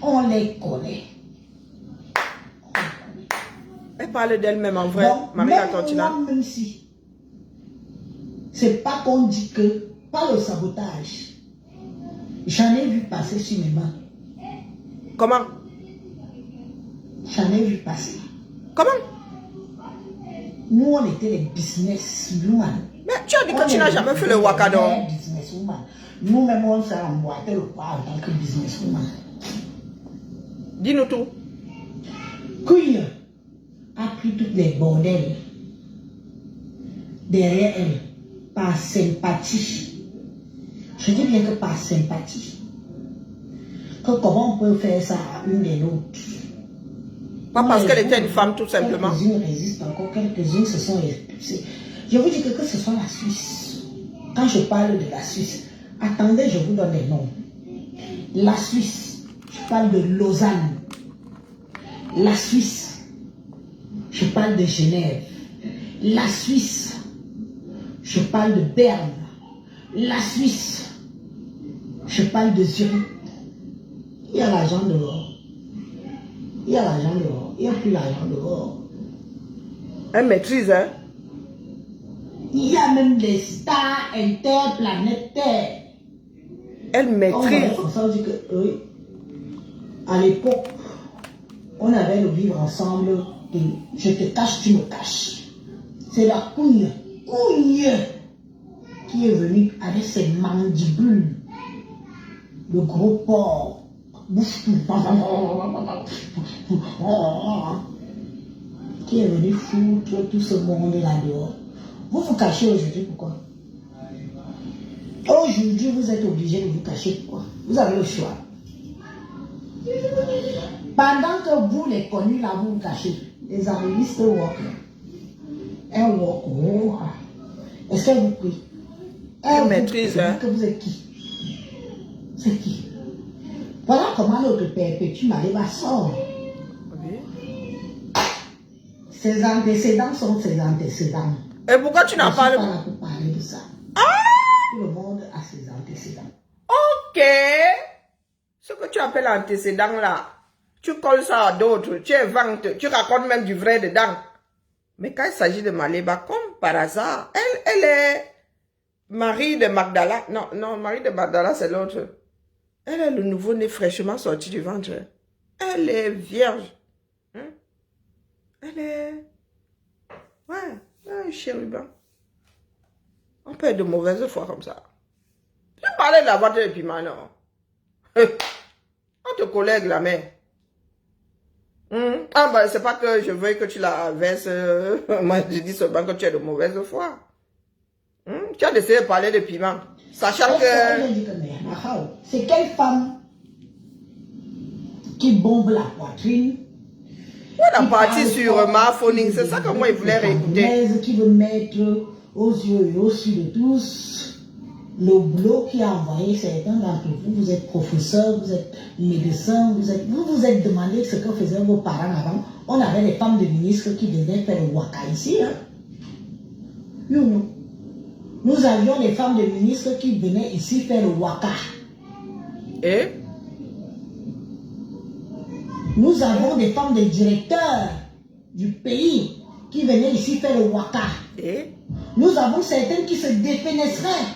On les connaît. Elle parle d'elle-même en vrai, Marie Latontina. Même si c'est pas qu'on dit que, pas le sabotage. J'en ai vu passer sur mes mains. Comment? J'en ai vu passer. Comment? Nous, on était les businesswomen. Mais tu as dit que tu n'as jamais fait le Waka donc. Nous-mêmes, on s'est emboîté le pas en tant que businesswoman. Dis-nous tout. Queen a pris toutes les bordels derrière elle par sympathie. Je dis bien que par sympathie. Que comment on peut faire ça à une des nôtres? Pas parce qu'elle était une femme tout simplement. Quelques-unes résistent encore, quelques-unes se sont expulsées. Je vous dis que ce soit la Suisse. Quand je parle de la Suisse, attendez, je vous donne les noms. La Suisse, je parle de Lausanne. La Suisse, je parle de Genève. La Suisse, je parle de Berne. La Suisse, Je parle de Zurich. Il y a l'argent dehors. Il y a l'argent dehors. Il n'y a plus l'argent dehors. Elle maîtrise, hein? Il y a même des stars interplanétaires. Elle maîtrise. Comme ça, on dit que, oui, à l'époque, on avait le vivre ensemble. Et je te cache, tu me caches. C'est la couille qui est venue avec ses mandibules. Le gros porc. Bouffe tout. Qui est venu foutre tout ce monde là dehors. Vous vous cachez aujourd'hui, pourquoi? Aujourd'hui, vous êtes obligé de vous cacher, pourquoi? Vous avez le choix. Pendant que vous les connus là, vous vous cachez. Les arrivistes walk. Un walk. Oh. Est-ce qu'elle vous prie? Elle maîtrise, hein? Que vous êtes qui? C'est qui? Voilà comment notre perpétue Maléba sort. Oui. Ses antécédents sont ses antécédents. Et pourquoi tu n'en Je suis parles pas pas? là pour parler de ça. Ah! Tout le monde a ses antécédents. Ok. Ce que tu appelles antécédent là, tu colles ça à d'autres, tu inventes, tu racontes même du vrai dedans. Mais quand il s'agit de Maléba, comme par hasard, elle est Marie de Magdala. Non, Marie de Magdala, c'est l'autre. Elle est le nouveau-né fraîchement sorti du ventre. Elle est vierge. Hein? Elle est... Ouais, un chérubin. On peut être de mauvaise foi comme ça. Tu parlais de la boîte de piment, non? On te collègue la main. Ah, bah, c'est pas que je veux que tu la verses. Moi, je dis seulement que tu es de mauvaise foi. Tu as décidé de parler de piment. Sachant que... C'est quelle femme qui bombe la poitrine? On a parti sur ma phoning. C'est ça que moi, il voulait réécouter. Qui veut mettre aux yeux et aux yeux de tous le boulot qui a envoyé certains d'entre vous. Vous êtes professeur, vous êtes médecin, vous vous êtes demandé ce que faisaient vos parents avant. On avait des femmes de ministres qui venaient faire le waka ici. Hein? Nous avions des femmes de ministres qui venaient ici faire le waka. Et nous avons des femmes de directeurs du pays qui venaient ici faire le waka. Et nous avons certaines qui se défenestraient.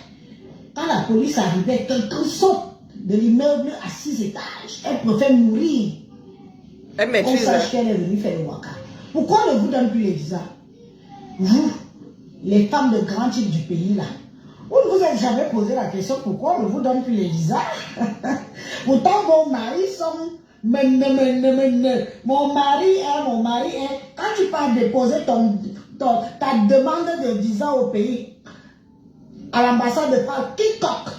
Quand la police arrivait, quelqu'un saute de l'immeuble à 6 étages. Elle préfère mourir. elle maîtrise. On sache qu'elle est venue faire le waka. Pourquoi on ne vous donne plus les visas? Vous, les femmes de grand type du pays là, vous ne vous êtes jamais posé la question pourquoi on ne vous donne plus les visas? Pourtant vos maris sont... Mon mari est... Quand tu pars déposer ta demande de visa au pays, à l'ambassade de France, quiconque,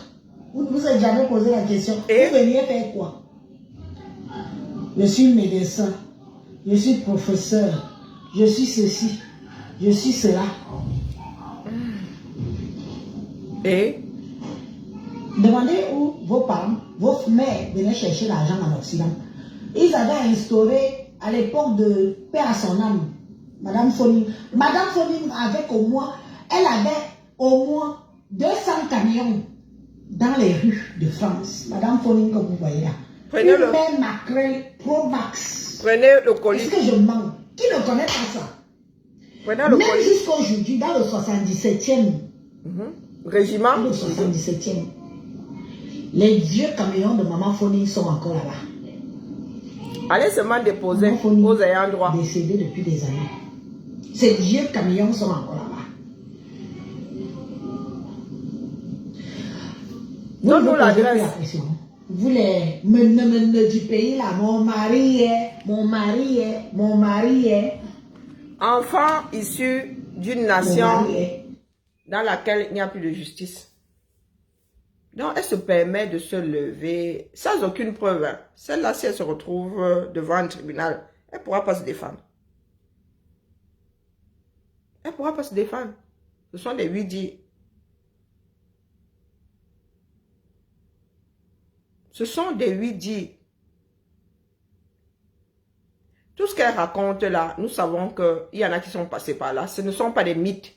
vous ne vous êtes jamais posé la question. Et vous veniez faire quoi? Je suis médecin, je suis professeur, je suis ceci, je suis cela. Et demandez où vos parents, vos mères venaient chercher l'argent en Occident. Ils avaient instauré à l'époque de paix à son âme, Madame Foning. Madame Foning avec au moins, elle avait au moins 200 camions dans les rues de France. Madame Foning, comme vous voyez là. Prenez une mère Macrel Pro Max. Prenez le colis. Est-ce que je mens? Qui ne connaît pas ça? Prenez le même colis. jusqu'à aujourd'hui, dans le 77e. Régiment. Le 77e. Les vieux camions de Maman Foning sont encore là-bas. Allez seulement déposer aux ayants droit. Décédés depuis des années. Ces vieux camions sont encore là-bas. Donne-nous l'adresse. Vous les menez du pays là, mon mari est. Enfant issu d'une nation dans laquelle il n'y a plus de justice. Donc, elle se permet de se lever sans aucune preuve. Celle-là, si elle se retrouve devant un tribunal, elle ne pourra pas se défendre. Elle ne pourra pas se défendre. Ce sont des oui-dits. Ce sont des oui-dits. Tout ce qu'elle raconte là, nous savons qu'il y en a qui sont passés par là. Ce ne sont pas des mythes.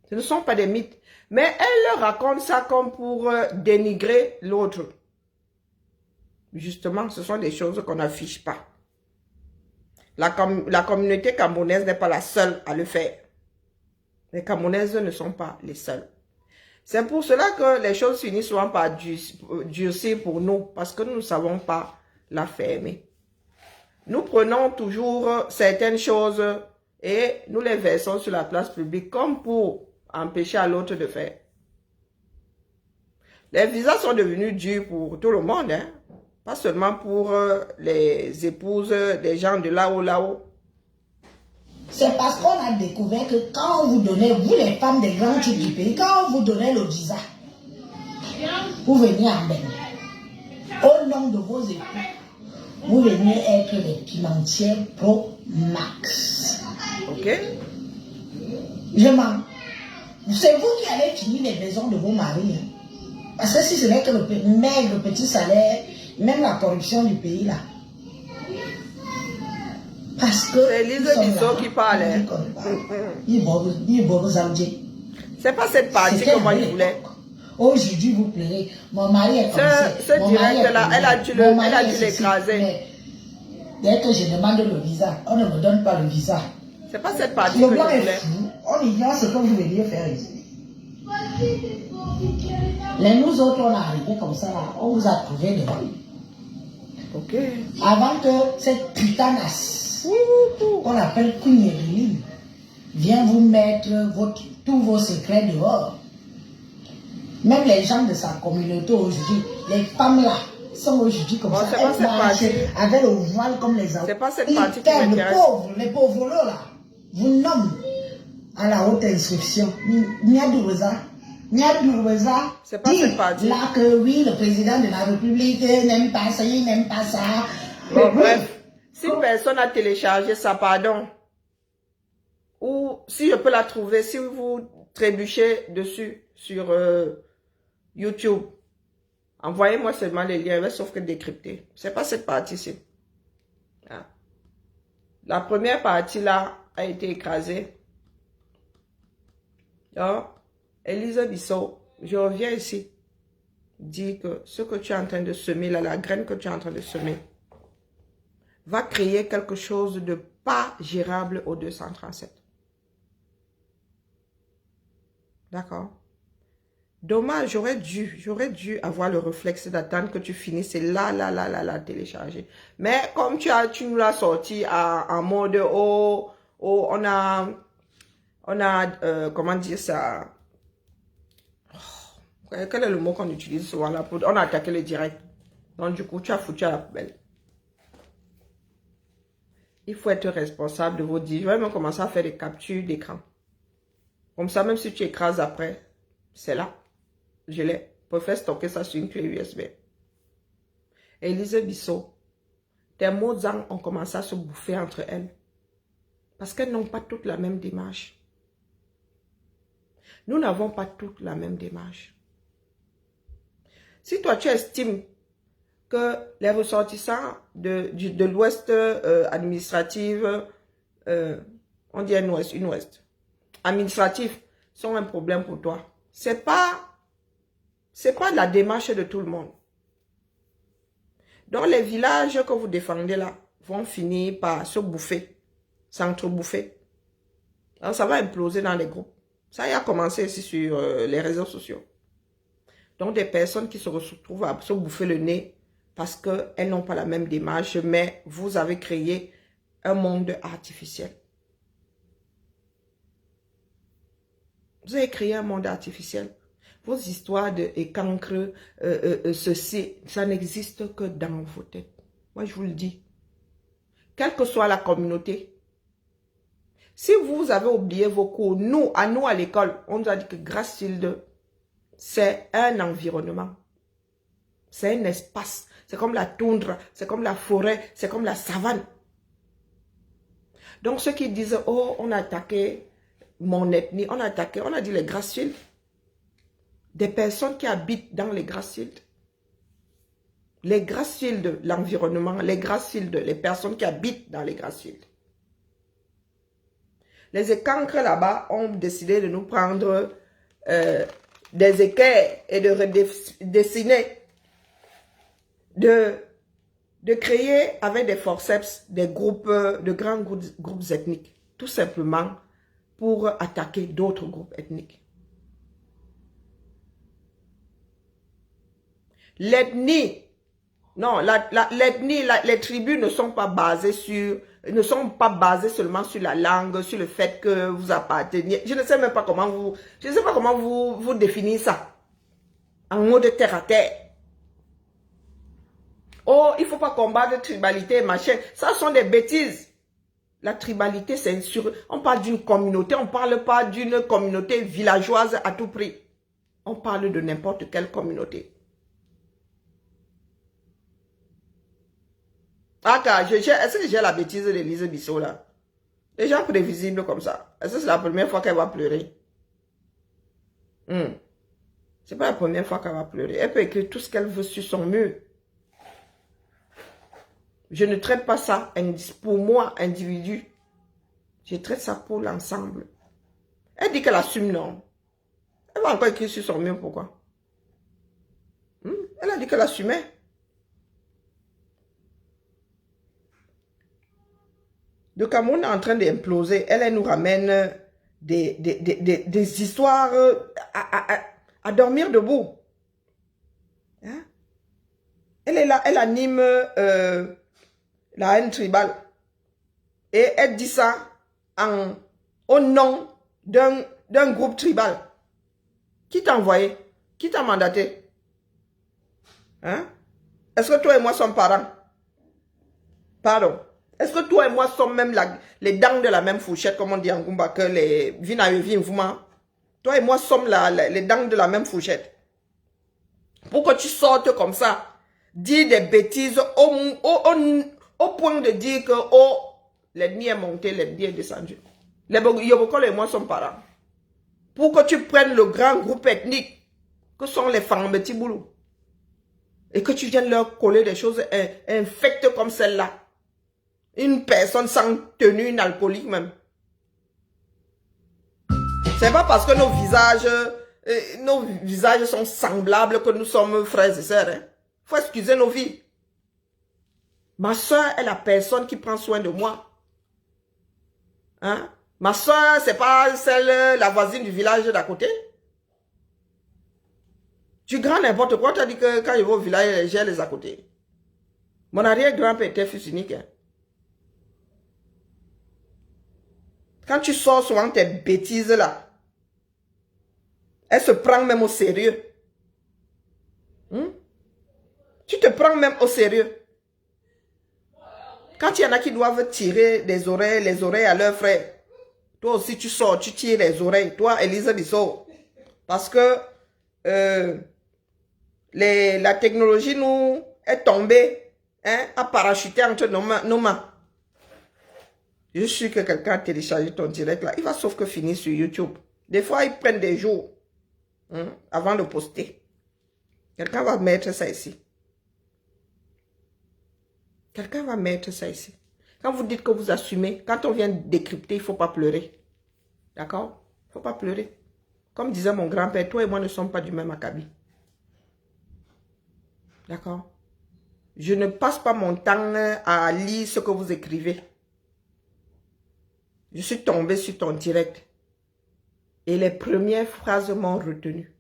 Ce ne sont pas des mythes. Mais elle raconte ça comme pour dénigrer l'autre. Justement, ce sont des choses qu'on n'affiche pas. La communauté camerounaise n'est pas la seule à le faire. Les Camerounaises ne sont pas les seules. C'est pour cela que les choses finissent souvent par durcir pour nous, parce que nous ne savons pas la fermer. Nous prenons toujours certaines choses et nous les versons sur la place publique comme pour empêcher à l'autre de faire. Les visas sont devenus durs pour tout le monde, hein? Pas seulement pour les épouses des gens de là-haut. C'est parce qu'on a découvert que quand vous donnez, vous les femmes des grands types du pays, quand vous donnez le visa, vous venez en Bénin. Au nom de vos époux, vous venez être les pimentières pro max. Ok? Je mens. C'est vous qui allez finir les maisons de vos maris. Hein. Parce que si ce n'est que le maigre petit salaire, même la corruption du pays là. Parce que c'est Lise Bissot qui parle. C'est pas cette partie que moi je voulais. Aujourd'hui, vous plairez. Mon mari est comme ça. Ce direct-là, elle a dû l'écraser. Dès que je demande le visa, on ne me donne pas le visa. C'est pas cette partie Le que je blanc est voulais. fou. On ignore ce que vous veniez faire ici. Les nous autres, on est arrivés comme ça, là. On vous a trouvé devant. Ok. Avant que cette putanasse, qu'on appelle Kounyérini, vienne vous mettre tous vos secrets dehors. Même les gens de sa communauté aujourd'hui, les femmes là, sont aujourd'hui comme ça. Elles marchent avec le voile comme les enfants. C'est pas cette partie qui m'intéresse. Les pauvres là, vous nomment à la haute instruction. C'est pas cette partie. Là que oui, le président de la République n'aime pas ça, il n'aime pas ça. Bon, bref, si personne a téléchargé ça, pardon. Ou si je peux la trouver, si vous trébuchez dessus sur YouTube, envoyez-moi seulement les liens, sauf que décrypter. C'est pas cette partie-ci. Ah. La première partie là a été écrasée. Alors, Elise Bissot, je reviens ici, dis que ce que tu es en train de semer là, la graine que tu es en train de semer, va créer quelque chose de pas gérable au 237. D'accord? Dommage, j'aurais dû avoir le réflexe d'attendre que tu finisses et là, télécharger. Mais comme tu nous l'as sorti en mode, on a comment dire ça? Quel est le mot qu'on utilise souvent là? On a attaqué le direct. Donc du coup, tu as foutu à la poubelle. Il faut être responsable de vos dires. Je vais même commencer à faire des captures d'écran. Comme ça, même si tu écrases après, c'est là. Je l'ai. Je préfère stocker ça sur une clé USB. Elise Bissot, tes mots ont commencé à se bouffer entre elles. Parce qu'elles n'ont pas toutes la même démarche. Nous n'avons pas toutes la même démarche. Si toi, tu estimes que les ressortissants de l'Ouest administratif, on dit une Ouest, administratif, sont un problème pour toi. C'est pas la démarche de tout le monde. Donc, les villages que vous défendez là vont finir par se bouffer, s'entrebouffer. Alors, ça va imploser dans les groupes. Ça a commencé ici sur les réseaux sociaux. Donc, des personnes qui se retrouvent à se bouffer le nez parce qu'elles n'ont pas la même démarche, mais vous avez créé un monde artificiel. Vous avez créé un monde artificiel. Vos histoires de cancre, ceci, ça n'existe que dans vos têtes. Moi, je vous le dis. Quelle que soit la communauté. Si vous avez oublié vos cours, à nous à l'école, on nous a dit que Grassfield, c'est un environnement. C'est un espace. C'est comme la toundre, c'est comme la forêt, c'est comme la savane. Donc ceux qui disent, oh, on a attaqué mon ethnie, on a dit les Grassfield. Des personnes qui habitent dans les Grassfield. Les Grassfield, l'environnement, les Grassfield, les personnes qui habitent dans les Grassfield. Les écancres là-bas ont décidé de nous prendre des équerres et de redessiner, de créer avec des forceps des groupes, de grands groupes ethniques, tout simplement pour attaquer d'autres groupes ethniques. L'ethnie, non, l'ethnie, les tribus ne sont pas basées seulement sur la langue, sur le fait que vous apparteniez. Je ne sais même pas comment vous définissez ça. En mode terre à terre. Oh, il ne faut pas combattre tribalité, machin. Ça sont des bêtises. La tribalité, c'est sûr. On parle d'une communauté, on ne parle pas d'une communauté villageoise à tout prix. On parle de n'importe quelle communauté. Ah, est-ce que j'ai la bêtise d'Élise Bissot là? Les gens prévisibles comme ça. Est-ce que c'est la première fois qu'elle va pleurer? C'est pas la première fois qu'elle va pleurer. Elle peut écrire tout ce qu'elle veut sur son mur. Je ne traite pas ça pour moi, individu. Je traite ça pour l'ensemble. Elle dit qu'elle assume, non. Elle va encore écrire sur son mur, pourquoi? Elle a dit qu'elle assumait. Le Cameroun est en train d'imploser. Elle nous ramène des histoires à dormir debout. Hein? Elle est là, elle anime la haine tribale. Et elle dit ça au nom d'un groupe tribal. Qui t'a envoyé? Qui t'a mandaté? Hein? Est-ce que toi et moi sommes parents? Pardon. Est-ce que toi et moi sommes même les dents de la même fourchette, comme on dit en Goumba, que les vinaïevins, toi et moi sommes les dents de la même fourchette. Pour que tu sortes comme ça, dire des bêtises au point de dire que l'ennemi est monté, l'ennemi est descendu. Les Yobokol et moi sommes parents. Pour que tu prennes le grand groupe ethnique que sont les Fangambeti-Boulou et que tu viennes leur coller des choses infectes comme celle-là. Une personne sans tenue, une alcoolique même. C'est pas parce que nos visages sont semblables que nous sommes frères et sœurs. Hein. Faut excuser nos vies. Ma soeur est la personne qui prend soin de moi. Hein? Ma soeur, c'est pas la voisine du village d'à côté. Tu grand n'importe quoi, tu as dit que quand je vais au village, j'ai les à côté. Mon arrière-grand-père était fils unique. Hein. Quand tu sors souvent tes bêtises là, elle se prend même au sérieux. Tu te prends même au sérieux. Quand il y en a qui doivent tirer les oreilles à leurs frères, toi aussi tu sors, tu tires les oreilles. Toi, Élise Bissot. Parce que la technologie nous est tombée, hein, à parachuter entre nos mains. Je suis sûr que quelqu'un a téléchargé ton direct là. Il va sauf que finir sur YouTube. Des fois, ils prennent des jours avant de poster. Quelqu'un va mettre ça ici. Quelqu'un va mettre ça ici. Quand vous dites que vous assumez, quand on vient décrypter, il ne faut pas pleurer. D'accord? Il ne faut pas pleurer. Comme disait mon grand-père, toi et moi ne sommes pas du même acabit. D'accord? Je ne passe pas mon temps à lire ce que vous écrivez. Je suis tombée sur ton direct. Et les premières phrases m'ont retenu.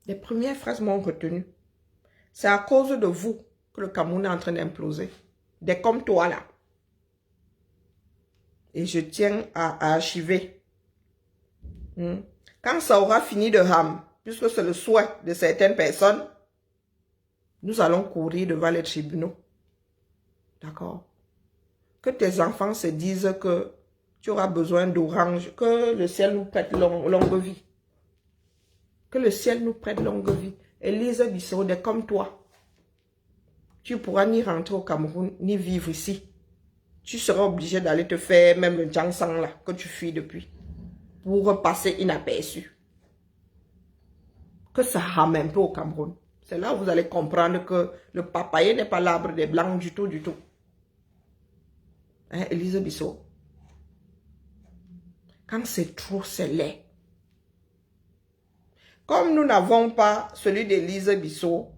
Les premières phrases m'ont retenu. C'est à cause de vous que le Cameroun est en train d'imploser. Des comme toi là. Et je tiens à archiver. Quand ça aura fini de ham, puisque c'est le souhait de certaines personnes, nous allons courir devant les tribunaux. D'accord? Que tes enfants se disent que tu auras besoin d'orange, que le ciel nous prête longue vie. Que le ciel nous prête longue vie. Élise Bissot, des comme toi. Tu ne pourras ni rentrer au Cameroun, ni vivre ici. Tu seras obligé d'aller te faire même le Jansang là, que tu fuis depuis. Pour passer inaperçu. Que ça rame un peu au Cameroun. C'est là où vous allez comprendre que le papayer n'est pas l'arbre des blancs du tout, du tout. Hein, Élise Bissot. Quand c'est trop, c'est laid. Comme nous n'avons pas celui d'Élise Bissot,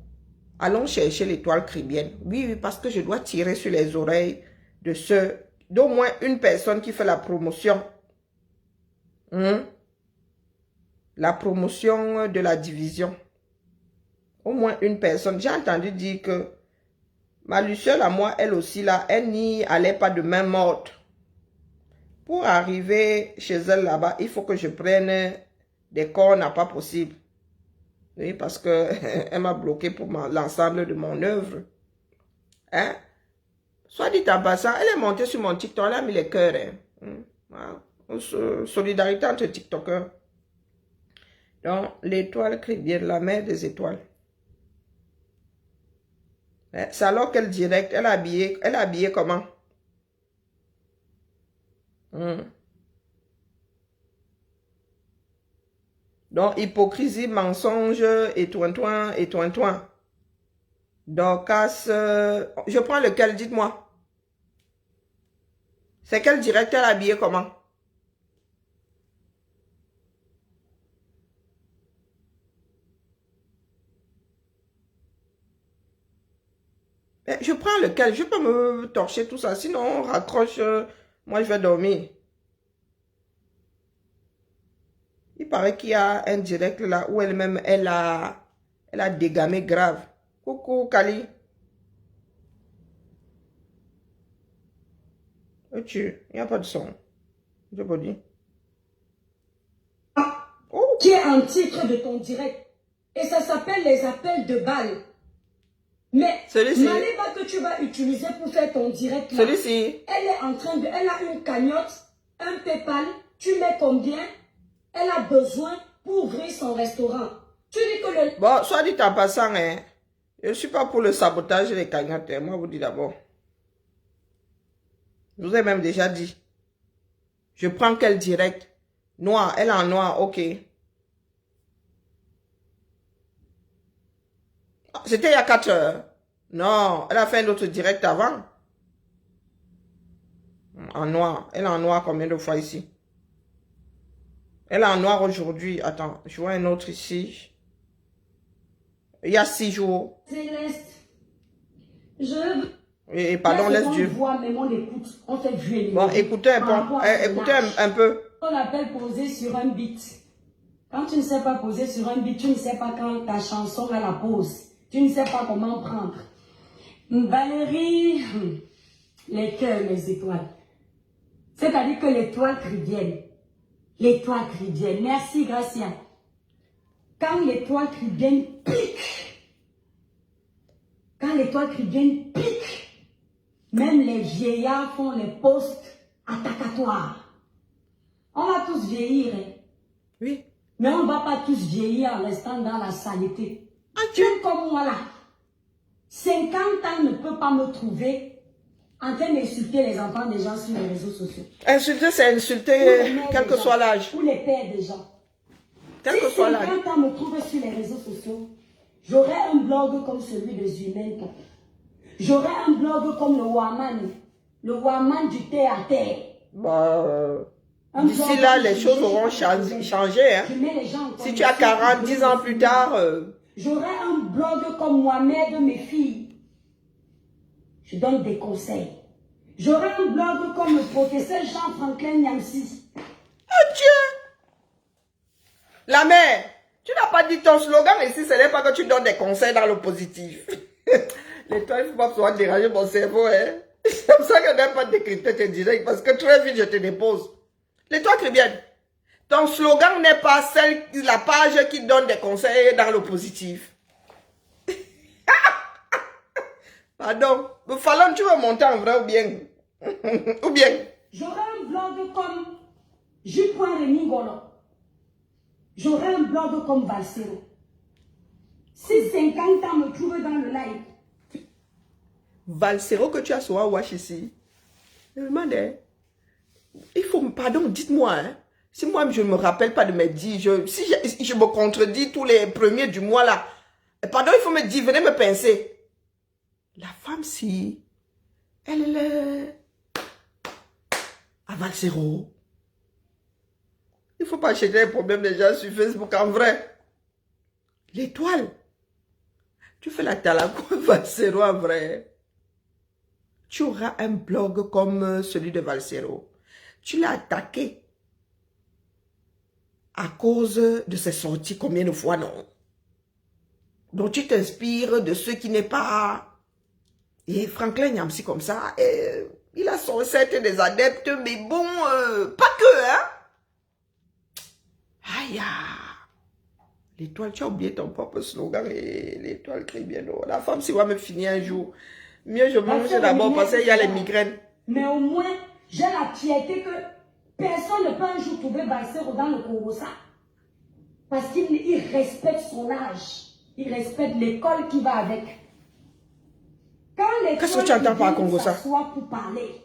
allons chercher l'étoile caribéenne. Oui, oui, parce que je dois tirer sur les oreilles de ceux, d'au moins une personne qui fait la promotion. La promotion de la division. Au moins une personne. J'ai entendu dire que ma Luciole à moi, elle aussi là, elle n'y allait pas de même ordre. Pour arriver chez elle là-bas, il faut que je prenne des corps, n'a pas possible. Oui, parce que elle m'a bloqué pour l'ensemble de mon œuvre. Hein? Soit dit en passant, elle est montée sur mon TikTok, elle a mis les cœurs. Voilà. Solidarité entre TikTokers. Donc, l'étoile caribéenne, la mère des étoiles. C'est alors qu'elle direct, elle est habillée comment? Donc, hypocrisie, mensonge, et toin. Dorcas, je prends lequel, dites-moi. C'est quel direct, elle est habillée comment? Je prends lequel, je peux me torcher tout ça, sinon on raccroche, moi je vais dormir. Il paraît qu'il y a un direct là où elle-même, elle a dégamé grave. Coucou Kali. Il n'y a pas de son. Je peux dire. Oh. Qui est en titre de ton direct. Et ça s'appelle les appels de balles. Mais Maléba que tu vas utiliser pour faire ton direct là, celui-ci, elle est en train de, elle a une cagnotte, un PayPal, tu mets combien? Elle a besoin pour ouvrir son restaurant. Tu dis que le... Bon, soit dit en passant, hein, je ne suis pas pour le sabotage des cagnottes. Moi, je vous dis d'abord. Je vous ai même déjà dit. Je prends quel direct? Noir, elle est en noir, ok. C'était il y a 4 heures. Non, elle a fait un autre direct avant. En noir. Elle est en noir combien de fois ici? Elle est en noir aujourd'hui. Attends, je vois un autre ici. Il y a 6 jours. Céleste, Et pardon, laisse Dieu. Bon, écoutez un peu. On appelle poser sur un beat. Quand tu ne sais pas poser sur un beat, tu ne sais pas quand ta chanson a la pause. Tu ne sais pas comment prendre. Valérie, les cœurs, les étoiles. C'est-à-dire que l'étoile caribéenne. L'étoile caribéenne. Merci, Gracia. Quand l'étoile caribéenne pique, même les vieillards font les postes attacatoires. On va tous vieillir. Hein? Oui. Mais on ne va pas tous vieillir en restant dans la saleté. Tu es comme moi là. 50 ans ne peut pas me trouver en train d'insulter les enfants des gens sur les réseaux sociaux. Insulter, c'est insulter, quel que soit l'âge. Ou les pères des gens. Quel que soit l'âge. Si 50 ans me trouve sur les réseaux sociaux, j'aurai un blog comme celui de Zumento. J'aurai un blog comme le Waman du thé à terre. D'ici là, les choses auront changé. Hein. Si tu as 40, 10 ans plus tard... J'aurai un blog comme Mohamed, mes filles. Je donne des conseils. J'aurai un blog comme le professeur Jean-Franklin Nyamsi. Oh Dieu! La mère, tu n'as pas dit ton slogan ici, ce n'est pas que tu donnes des conseils dans le positif. Les toi, il ne faut pas pouvoir déranger mon cerveau. Hein. C'est pour ça que je n'aime pas décrypter tes directs, parce que très vite, je te dépose. Les toi, Caribéenne, ton slogan n'est pas la page qui donne des conseils dans le positif. Pardon. Fallon, tu veux monter en vrai ou bien? Ou bien? J'aurai un blog comme J.Rémi Golo. J'aurai un blog comme Valsero. Si 50 ans me trouvent dans le live. Valsero que tu as sur Wash ici. Je me demande, il faut, pardon, dites-moi, hein. Si moi, je ne me rappelle pas de mes dits, si je me contredis tous les premiers du mois là, pardon, il faut me dire, venez me pincer. La femme, si, elle est à Valsero. Il ne faut pas acheter les problèmes des gens sur Facebook en vrai. L'étoile. Tu fais la Talaco Valsero en vrai. Tu auras un blog comme celui de Valsero. Tu l'as attaqué à cause de ses sorties combien de fois, non? Donc tu t'inspires de ce qui n'est pas... Et Franklin Nyamsi comme ça, il a son set des adeptes, mais bon, pas que, hein? Aïe, l'étoile, tu as oublié ton propre slogan, et l'étoile crie bien l'eau. La femme, si va me finir un jour, mieux je mange d'abord parce qu'il y a les migraines. Mais au moins, j'ai la fierté que personne ne peut un jour trouver Valsero dans le Congo, ça. Parce qu'il respecte son âge. Il respecte l'école qui va avec. Qu'est-ce que tu entends par Congo, ça? Pour parler.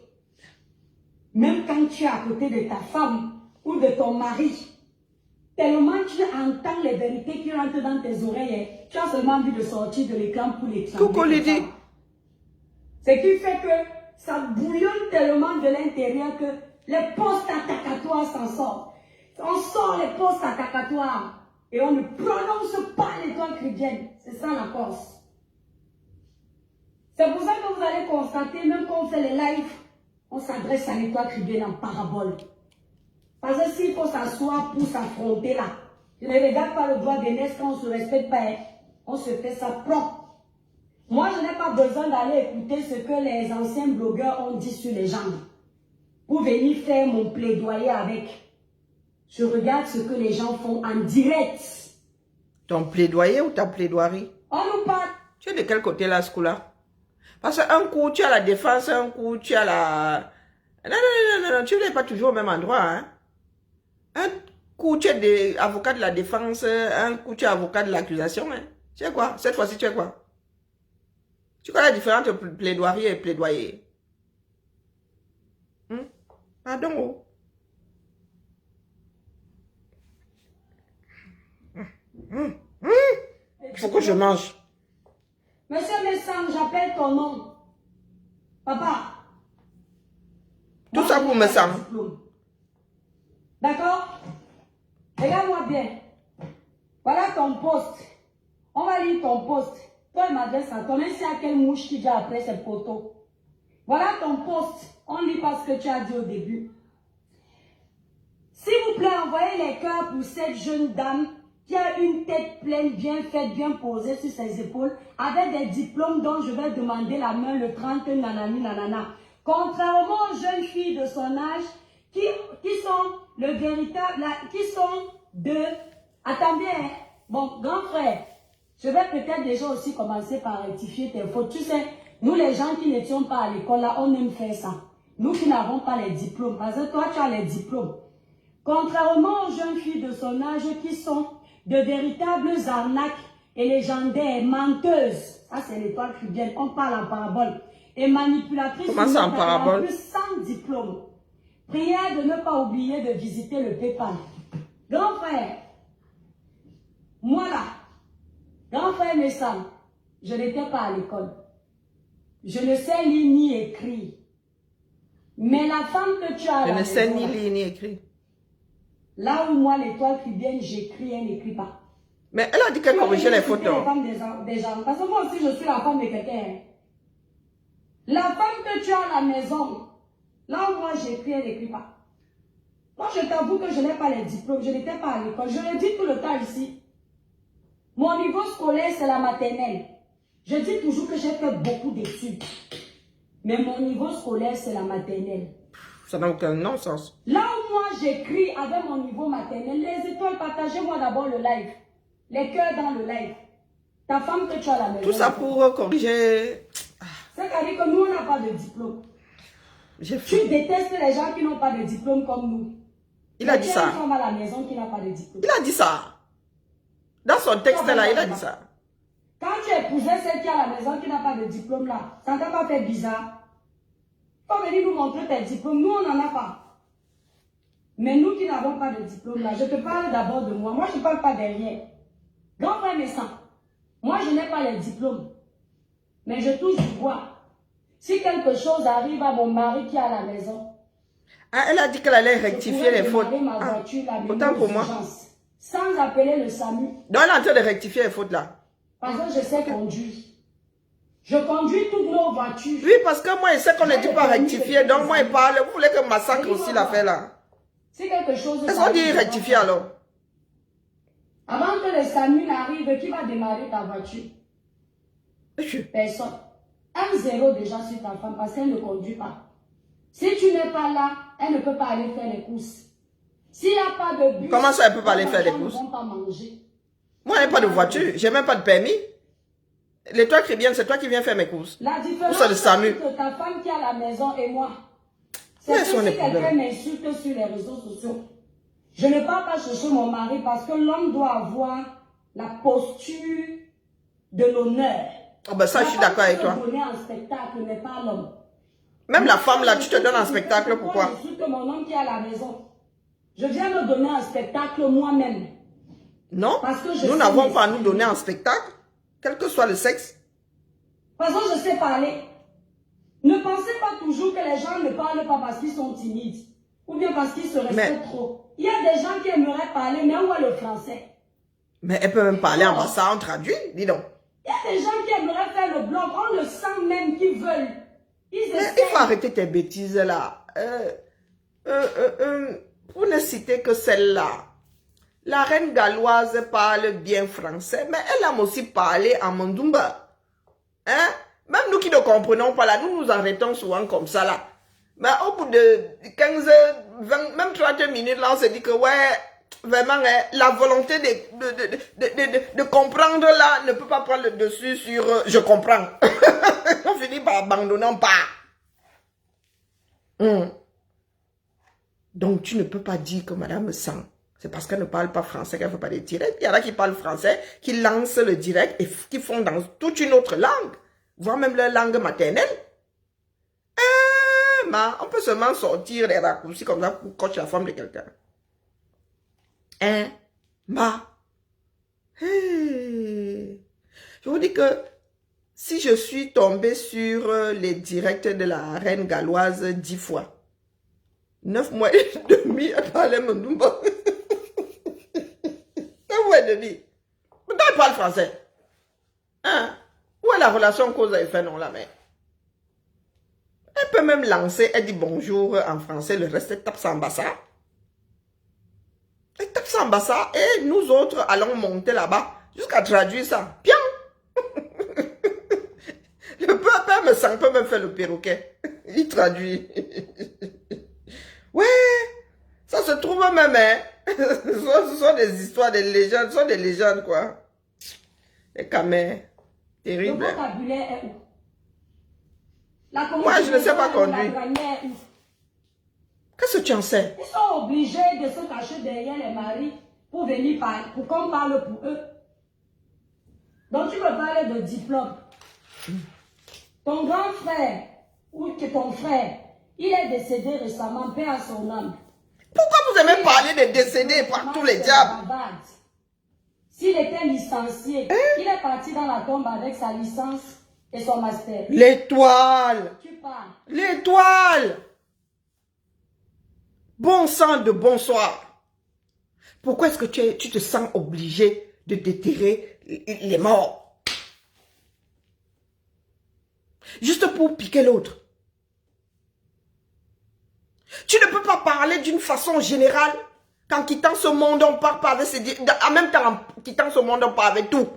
Même quand tu es à côté de ta femme ou de ton mari, tellement tu entends les vérités qui rentrent dans tes oreilles, tu as seulement envie de sortir de l'écran pour les trembler. Coucou Lydie. Ce qui fait que ça bouillonne tellement de l'intérieur que les postes attacatoires s'en sortent. On sort les postes attacatoires et on ne prononce pas l'étoile chrétienne. C'est ça la force. C'est pour ça que vous allez constater, même quand on fait les lives, on s'adresse à l'étoile chrétienne en parabole. Parce que s'il faut s'asseoir pour s'affronter là, je ne regarde pas le droit d'aînesse quand on ne se respecte pas, hein. On se fait ça propre. Moi, je n'ai pas besoin d'aller écouter ce que les anciens blogueurs ont dit sur les gens pour venir faire mon plaidoyer avec. Je regarde ce que les gens font en direct. Ton plaidoyer ou ta plaidoirie? On nous parle. Tu es de quel côté là, ce coup-là? Parce qu'un coup, tu as la défense, un coup, tu as la... Non, tu n'es pas toujours au même endroit, hein? Un coup, tu es avocat de la défense, un coup, tu es avocat de l'accusation, hein? Tu sais quoi? Cette fois-ci, tu es quoi? Tu connais la différence entre plaidoirie et plaidoyer? Pardon, oh. Il faut que je mange. Monsieur Messam, j'appelle ton nom. Papa. Tout ça pour Messam. D'accord? Regarde-moi bien. Voilà ton poste. On va lire ton poste. Toi, il m'adresse à toi. Même s'il y a quelle mouche qui vient après cette photo. Voilà ton poste. On lit pas ce que tu as dit au début. S'il vous plaît, envoyez les cœurs pour cette jeune dame qui a une tête pleine, bien faite, bien posée sur ses épaules, avec des diplômes dont je vais demander la main le 30 nanani nanana. Contrairement aux jeunes filles de son âge qui sont le véritable, qui sont de... Attends bien, hein. Bon, grand frère, je vais peut-être déjà aussi commencer par rectifier tes fautes. Tu sais, nous les gens qui n'étions pas à l'école là, on aime faire ça. Nous qui n'avons pas les diplômes, parce que toi tu as les diplômes. Contrairement aux jeunes filles de son âge qui sont de véritables arnaques et légendaires, menteuses. Ça c'est l'étoile chrétienne, on parle en parabole. Et manipulatrices. Comment ça en parabole? Sans diplôme. Prière de ne pas oublier de visiter le PayPal. Grand frère, moi là, grand frère Messam, je n'étais pas à l'école. Je ne sais lire ni écrire. Mais la femme que tu as... Je ne sais ni lire ni écrire. Là où moi, l'étoile chrétienne, j'écris, elle n'écrit pas. Mais elle a dit qu'elle corrigeait les fautes. Les femmes des gens. Parce que moi aussi, je suis la femme de quelqu'un. La femme que tu as à la maison, là où moi j'écris, elle n'écrit pas. Moi, je t'avoue que je n'ai pas les diplômes, je n'étais pas à l'école. Je le dis tout le temps ici. Mon niveau scolaire, c'est la maternelle. Je dis toujours que j'ai fait beaucoup d'études. Mais mon niveau scolaire, c'est la maternelle. Ça n'a aucun non-sens. Là où moi j'écris avec mon niveau maternel, les étoiles, partagez-moi d'abord le live. Les cœurs dans le live. Ta femme que tu as à la maison. Tout ça pour corriger. C'est-à-dire que nous, on n'a pas de diplôme. Tu détestes les gens qui n'ont pas de diplôme comme nous. Il a dit ça. Il y a une femme à la maison qui n'a pas de diplôme. Il a dit ça. Dans son texte là, il a dit ça. Quand tu épousais celle qui est à la maison qui n'a pas de diplôme là, ça ne t'a pas fait bizarre? Faut venir nous montrer tes diplômes. Nous, on n'en a pas. Mais nous qui n'avons pas de diplôme là, je te parle d'abord de moi. Moi, je ne parle pas derrière. Grand frère Messam, moi, je n'ai pas les diplômes. Mais je touche du bois. Si quelque chose arrive à mon mari qui est à la maison. Ah, elle a dit qu'elle allait Je rectifier pourrais les fautes. démarrer ma Ah, voiture, la autant mener pour aux moi. urgences, sans appeler le SAMU. Donc, elle est en train de rectifier les fautes là. Parce que je sais conduire. Je conduis toutes nos voitures. Oui, parce que moi, je sais qu'on ne dit pas rectifier. Donc, moi, il parle. Vous voulez que massacre aussi l'affaire là. C'est quelque chose... Est-ce qu'on dit rectifier alors? Avant que le SAMU n'arrive, qui va démarrer ta voiture? Personne. 1-0 déjà sur ta femme parce qu'elle ne conduit pas. Si tu n'es pas là, elle ne peut pas aller faire les courses. S'il n'y a pas de bus... Comment ça, elle ne peut pas aller faire les courses? Les gens ne vont pas manger. Moi, je n'ai pas de voiture. Je n'ai même pas de permis. Les toi qui viennent, c'est toi qui viens faire mes courses. La différence c'est le SAMU. entre ta femme qui est à la maison et moi, c'est Mais que sont les si quelqu'un problèmes. m'insulte sur les réseaux sociaux, je ne pars pas chercher mon mari parce que l'homme doit avoir la posture de l'honneur. Oh ben ça, je suis d'accord avec toi. Donner un spectacle n'est pas l'homme. Même la femme là, tu te donnes un spectacle, pourquoi? Je suis que mon homme qui est à la maison. Je viens me donner un spectacle moi-même. Non, Parce que je nous sais n'avons pas à m'exprimer. nous donner un spectacle, quel que soit le sexe. Parce que je sais parler. Ne pensez pas toujours que les gens ne parlent pas parce qu'ils sont timides. Ou bien parce qu'ils se respectent trop. Il y a des gens qui aimeraient parler, mais où est le français? Mais elle peut même parler en bassa, on traduit, dis donc. Il y a des gens qui aimeraient faire le blog. On le sent même qu'ils veulent. Ils Mais essaient. il faut arrêter tes bêtises là. Pour ne citer que celle-là. La reine galloise parle bien français, mais elle aime aussi parler en mandumba. Hein? Même nous qui ne comprenons pas là, nous nous arrêtons souvent comme ça là. Mais au bout de 15, 20, même 30 minutes là, on se dit que ouais, vraiment, hein, la volonté de comprendre là ne peut pas prendre le dessus sur je comprends. On finit par abandonner pas. Donc tu ne peux pas dire que madame Sang, c'est parce qu'elle ne parle pas français qu'elle ne fait pas des directs. Il y en a qui parlent français, qui lancent le direct et qui font dans toute une autre langue, voire même leur langue maternelle. On peut seulement sortir les raccourcis comme ça pour coacher la femme de quelqu'un. Hey. Je vous dis que si je suis tombée sur les directs de la reine galloise 10 fois, 9 mois et demi, elle parlait Mandumba. 9 mois et demi. Pourtant, elle parle français. Hein? Où est la relation cause à effet non là, mais? Elle peut même lancer, elle dit bonjour en français, le reste, elle tape ça en bassa. Elle tape ça en bassa et nous autres allons monter là-bas jusqu'à traduire ça. Bien. Le peuple me sent, peut même faire le perroquet. Il traduit. Ouais, ça se trouve même, hein. Ce sont des histoires, des légendes, ce sont des légendes, quoi. Les camères. Terrible. Le vocabulaire est où? Moi, je ne sais pas conduire. Qu'est-ce que tu en sais? Ils sont obligés de se cacher derrière les maris pour venir parler, pour qu'on parle pour eux. Donc tu veux parler de diplôme. Ton grand frère, ou que ton frère, il est décédé récemment, paix à son âme. Pourquoi vous aimez parler des décédés par tous les diables? S'il était licencié, il est parti dans la tombe avec sa licence et son master. L'étoile. Tu parles. L'étoile. Bon sang de bonsoir. Pourquoi est-ce que tu te sens obligé de déterrer les morts? Juste pour piquer l'autre. Tu ne peux pas parler d'une façon générale. Qu'en quittant ce monde, on part pas avec en même temps, en quittant ce monde, on part avec tout.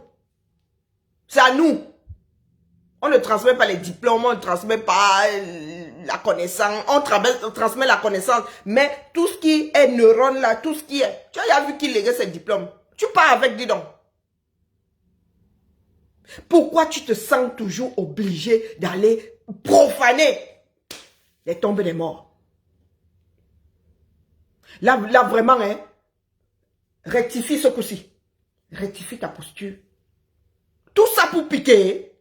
C'est à nous. On ne transmet pas les diplômes, on ne transmet pas la connaissance, on transmet la connaissance, mais tout ce qui est neurone là, tout ce qui est... Tu as vu qui léguait ses diplômes? Tu pars avec, dis donc. Pourquoi tu te sens toujours obligé d'aller profaner les tombes des morts? Là vraiment, hein, rectifie ce coup-ci. Rectifie ta posture. Tout ça pour piquer.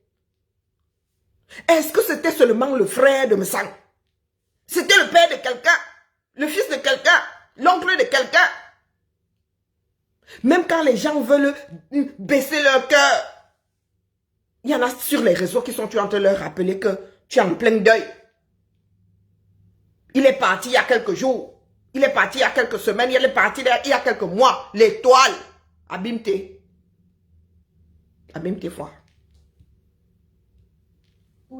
Est-ce que c'était seulement le frère de Messang? C'était le père de quelqu'un, le fils de quelqu'un, l'oncle de quelqu'un. Même quand les gens veulent baisser leur cœur, il y en a sur les réseaux qui sont en train de leur rappeler que tu es en plein deuil. Il est parti il y a quelques jours. Il est parti il y a quelques semaines. Il est parti il y a quelques mois. L'étoile. Abimte. Abimte foi.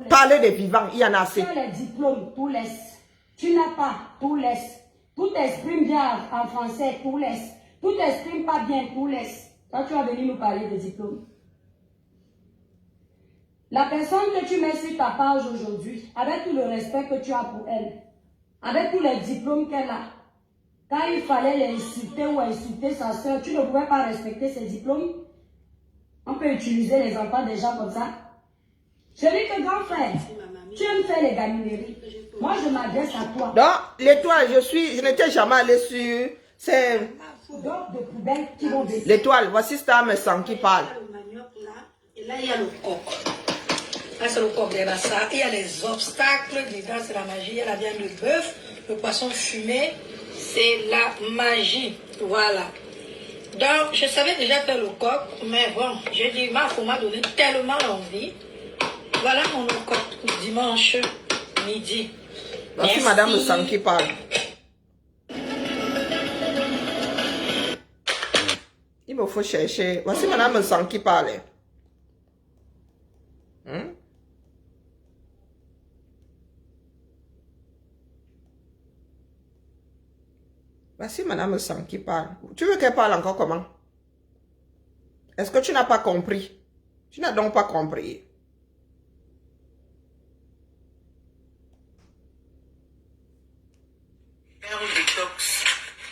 Parler des vivants, il y en a assez. Tu as les diplômes, tout laisse. Tu n'as pas, tout laisse. Tout t'exprime bien en français, tout laisse. Tout t'exprime pas bien, tout laisse. Quand tu vas venir nous parler de diplômes. La personne que tu mets sur ta page aujourd'hui, avec tout le respect que tu as pour elle, avec tous les diplômes qu'elle a, quand il fallait l'insulter ou insulter sa soeur, tu ne pouvais pas respecter ses diplômes. On peut utiliser les enfants des gens comme ça. Je dis que grand frère, tu aimes faire les gamineries. Moi, je m'adresse à toi. Donc, l'étoile, je n'étais jamais allé sur... C'est... Donc, de poubelles qui vont baisser. L'étoile, voici Star Messan qui parle. Et là, il y a le coq. Là, c'est le coq des bassards. Il y a les obstacles. Dedans, c'est la magie. Il y a la viande de bœuf. Le poisson fumé, c'est la magie. Voilà. Donc, je savais déjà faire le coq. Mais bon, j'ai dit, ma femme m'a donné tellement envie. Voilà mon coq dimanche midi. Voici Madame Messan qui parle. Il me faut chercher. Voici Madame Messan qui parle. Voici Madame Messan qui parle. Tu veux qu'elle parle encore comment? Est-ce que tu n'as pas compris? Tu n'as donc pas compris.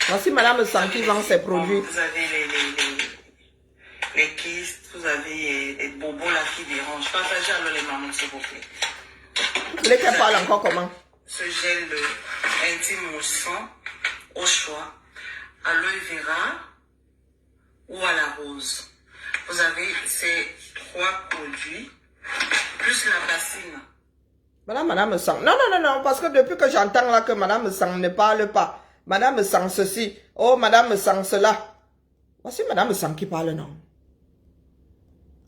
Voici Madame Messan qui vend ses produits. Vous avez les kystes, vous avez les bobos là qui dérangent. Partagez alors les mamans, s'il vous plaît. Vous voulez qu'elle parle encore comment? Ce gel intime au sang, au choix, à l'aloe vera ou à la rose. Vous avez ces 3 produits, plus la bassine. Madame Messan. Non, parce que depuis que j'entends là que Madame Messan ne parle pas. Madame Messan ceci. Oh, Madame Messan cela. Voici Madame Messan qui parle, non?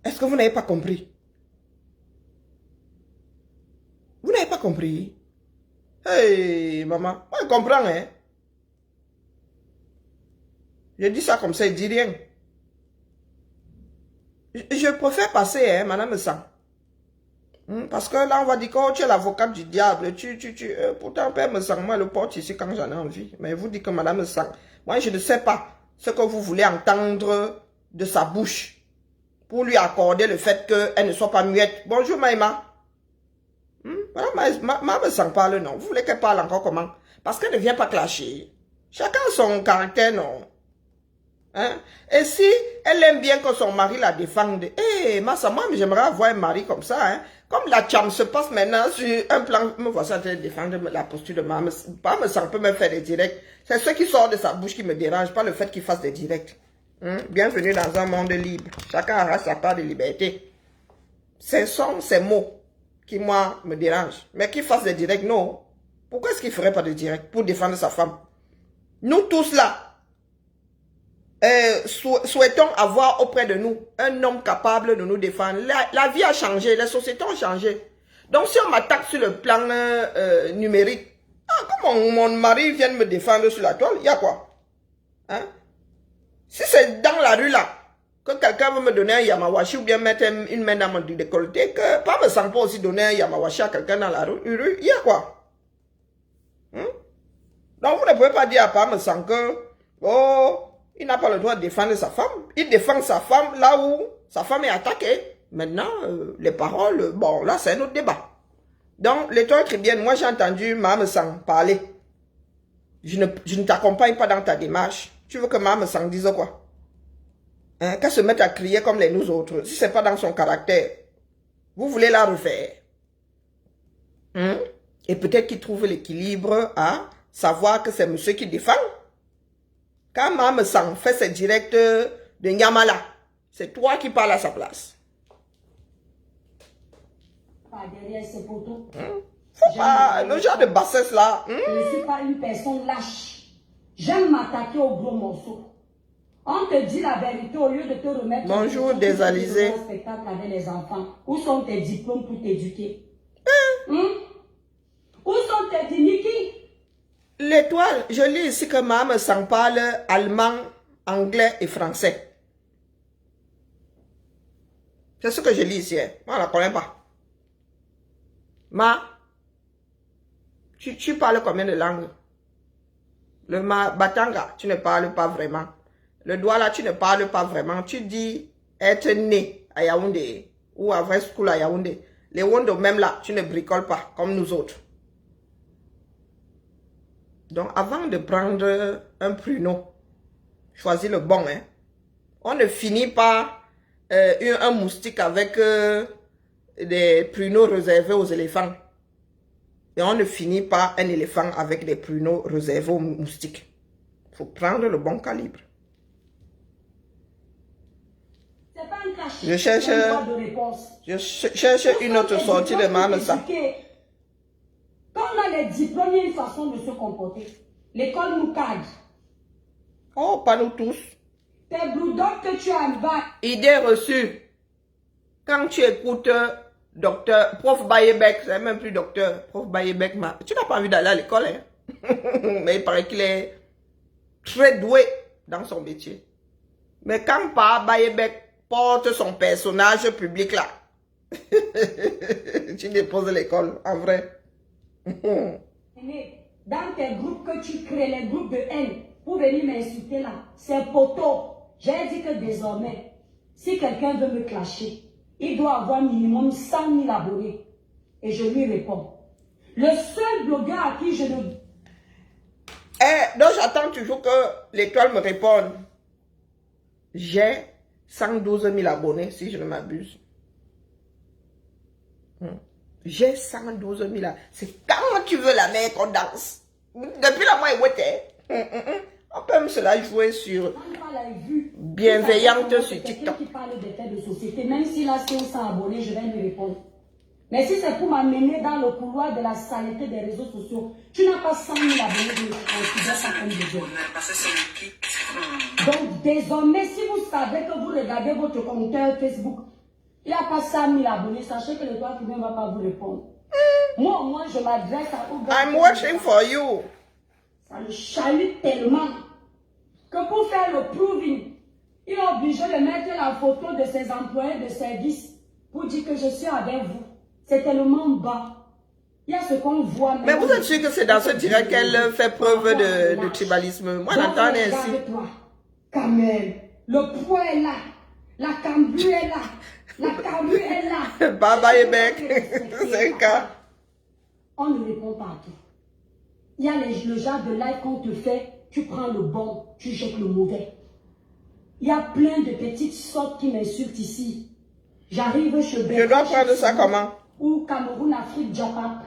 Est-ce que vous n'avez pas compris? Vous n'avez pas compris? Hey, maman. Moi, je comprends, hein? Je dis ça comme ça, il dit rien. Je préfère passer, hein, Madame Messan. Parce que là, on va dire que oh, tu es l'avocate du diable. Pourtant, Père Messan, moi, le porte ici quand j'en ai envie. Mais vous dites que Madame Messan, moi, je ne sais pas ce que vous voulez entendre de sa bouche pour lui accorder le fait qu'elle ne soit pas muette. Bonjour, Maïma. Madame Messan parle, non. Vous voulez qu'elle parle encore comment? Parce qu'elle ne vient pas clasher. Chacun son caractère, non. Hein? Et si elle aime bien que son mari la défende, Massa, moi j'aimerais avoir un mari comme ça. Hein? Comme la cham se passe maintenant sur un plan, me voici en train de défendre la posture de Madame Messan peut me faire des directs. C'est ce qui sort de sa bouche qui me dérange, pas le fait qu'il fasse des directs. Bienvenue dans un monde libre. Chacun aura sa part de liberté. Ce sont ces mots qui, moi, me dérangent. Mais qu'il fasse des directs, non. Pourquoi est-ce qu'il ne ferait pas de directs pour défendre sa femme? Nous tous là, souhaitons avoir auprès de nous un homme capable de nous défendre. La vie a changé, les sociétés ont changé. Donc si on m'attaque sur le plan numérique, comment mon mari vient me défendre sur la toile, il y a quoi? Hein? Si c'est dans la rue là, que quelqu'un veut me donner un yamawashi ou bien mettre une main dans mon décolleté, que pas me sent pas aussi donner un yamawashi à quelqu'un dans la rue, il y a quoi? Donc vous ne pouvez pas dire à pas me sent que, oh, il n'a pas le droit de défendre sa femme. Il défend sa femme là où sa femme est attaquée. Maintenant, les paroles, bon, là, c'est un autre débat. Donc, l'étoile chrétienne, moi, j'ai entendu Mme Messan parler. Je ne t'accompagne pas dans ta démarche. Tu veux que Mme Messan dise quoi? Hein, qu'elle se mette à crier comme les nous autres. Si ce n'est pas dans son caractère, vous voulez la refaire. Et peut-être qu'il trouve l'équilibre à savoir que c'est monsieur qui défend. Quand Mme Messan fait ses directs de Nyamala, c'est toi qui parles à sa place. Pas derrière ce poteau. Faut pas, le genre de bassesse là. Je ne suis pas une personne lâche. J'aime m'attaquer aux gros morceaux. On te dit la vérité au lieu de te remettre... Bonjour, Désalisé. Un spectacle avec les enfants. Où sont tes diplômes pour t'éduquer? Où sont tes Niki? toi, je lis ici que maman s'en parle allemand, anglais et français. C'est ce que je lis ici. Moi, je ne la connais pas. Tu parles combien de langues? Le Batanga, tu ne parles pas vraiment. Le Douala, tu ne parles pas vraiment. Tu dis être né à Yaoundé ou à Vrai School à Yaoundé. Les Wondo, même là, tu ne bricoles pas comme nous autres. Donc, avant de prendre un pruneau, choisis le bon. Hein. On ne finit pas un moustique avec des pruneaux réservés aux éléphants. Et on ne finit pas un éléphant avec des pruneaux réservés aux moustiques. Il faut prendre le bon calibre. C'est pas un cache. Je cherche une autre sortie de Maman Sang. Quand on a les diplômes, il y a une façon de se comporter. L'école nous cadre. Oh, pas nous tous. Tes bloudocs que tu as en bas. Idée reçue. Quand tu écoutes docteur, prof Bayebek, c'est même plus docteur, prof Bayebek, tu n'as pas envie d'aller à l'école, hein? Mais il paraît qu'il est très doué dans son métier. Mais quand pas Bayebek porte son personnage public là, tu déposes l'école, en vrai. Dans tes groupes que tu crées, les groupes de haine, pour venir m'insulter là, c'est poteau. J'ai dit que désormais, si quelqu'un veut me clasher, il doit avoir minimum 100 000 abonnés. Et je lui réponds. Le seul blogueur à qui je ne... Donc j'attends toujours que l'étoile me réponde. J'ai 112 000 abonnés, si je ne m'abuse. J'ai 112 000 abonnés. C'est quand tu veux la mettre qu'on danse. Depuis la mois, on peut même se la jouer sur bienveillante sur TikTok. Qui parle des faits de société, même s'il a 500 abonnés, je vais lui répondre. Mais si c'est pour m'amener dans le couloir de la saleté des réseaux sociaux, tu n'as pas 100 000 abonnés, je considère ça comme des jeunes. Donc désormais, si vous savez que vous regardez votre compteur Facebook, il n'y a pas 100 000 abonnés, sachez que le toit ne va pas vous répondre. Moi, je m'adresse à vous. I'm watching for you. Ça le chalute tellement que pour faire le proving, il est obligé de mettre la photo de ses employés de service pour dire que je suis avec vous. C'est tellement bas. Il y a ce qu'on voit. Mais vous êtes sûr que c'est dans ce direct qu'elle fait preuve de tribalisme? Moi, j'entends ainsi. Kamel, le poids est là. La cambue est là. La cambue est là. Baba et Bec, c'est un cas. On ne répond pas à tout. Il y a le genre de live qu'on te fait, tu prends le bon, tu jettes le mauvais. Il y a plein de petites sortes qui m'insultent ici. J'arrive chez Bec. Je dois prendre ça comment? Ou Cameroun, Afrique, Japap.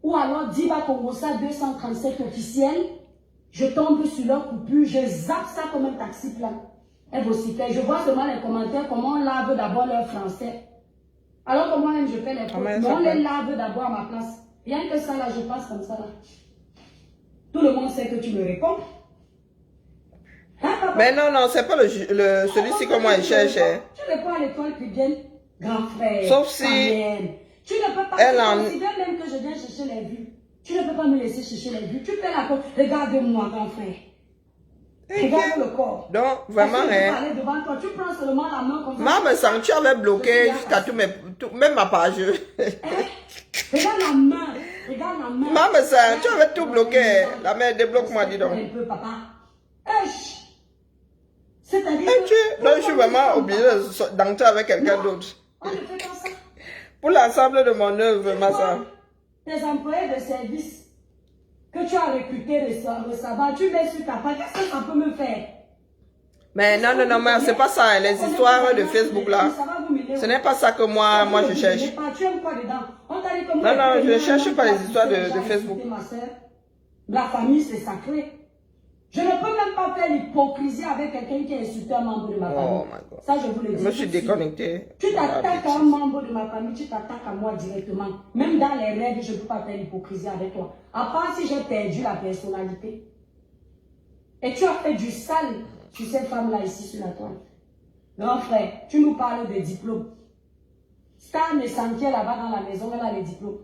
Ou alors Diba Congosa 237 officiel. Je tombe sur leur coupure, je zappe ça comme un taxi plat. Et aussi fait. Je vois seulement les commentaires, comment on lave d'abord leur français. Alors que moi-même je fais les fautes. Mais on les lave d'abord à ma place. Rien que ça là, je passe comme ça là. Tout le monde sait que tu me réponds. Hein, papa? Mais non, c'est pas celui-ci que moi je cherche. Tu réponds à l'école plus bien, grand frère. Sauf si tu ne peux pas, tu considères même que je viens chercher les vues. Tu ne peux pas me laisser chercher les vues. Tu fais la cause. Regarde-moi, grand frère. Regarde le corps. Donc, vraiment, hein. Devant toi, tu prends seulement la main comme ça. Maman, sans tu avais bloqué jusqu'à même ma page. Regarde la main. Regarde la main. Maman, tu avais tout bloqué. La main, débloque-moi, dis donc. Un peu, papa. C'est-à-dire donc, je suis vraiment obligée d'entrer avec quelqu'un d'autre. On ne fait pas ça. Pour l'ensemble de mon œuvre, ma soeur. Tes employés de service que tu as recrutés récemment, tu mets sur ta page, qu'est-ce que ça peut me faire? Mais non, c'est pas ça, les histoires de Facebook là. Ce n'est pas ça que moi je cherche. Tu aimes quoi dedans? Non, je ne cherche pas les histoires de Facebook. La famille, c'est sacré. Je ne peux même pas faire l'hypocrisie avec quelqu'un qui a insulté un membre de ma famille. Oh my God. Ça, je vous le dis. Je me suis déconnecté. Tu t'attaques à un membre de ma famille, tu t'attaques à moi directement. Même dans les règles, je ne peux pas faire l'hypocrisie avec toi. À part si j'ai perdu la personnalité. Et tu as fait du sale sur cette femme-là ici sur la toile. Grand frère, tu nous parles de diplôme. Star ne s'enquiert là-bas dans la maison, elle a les diplômes.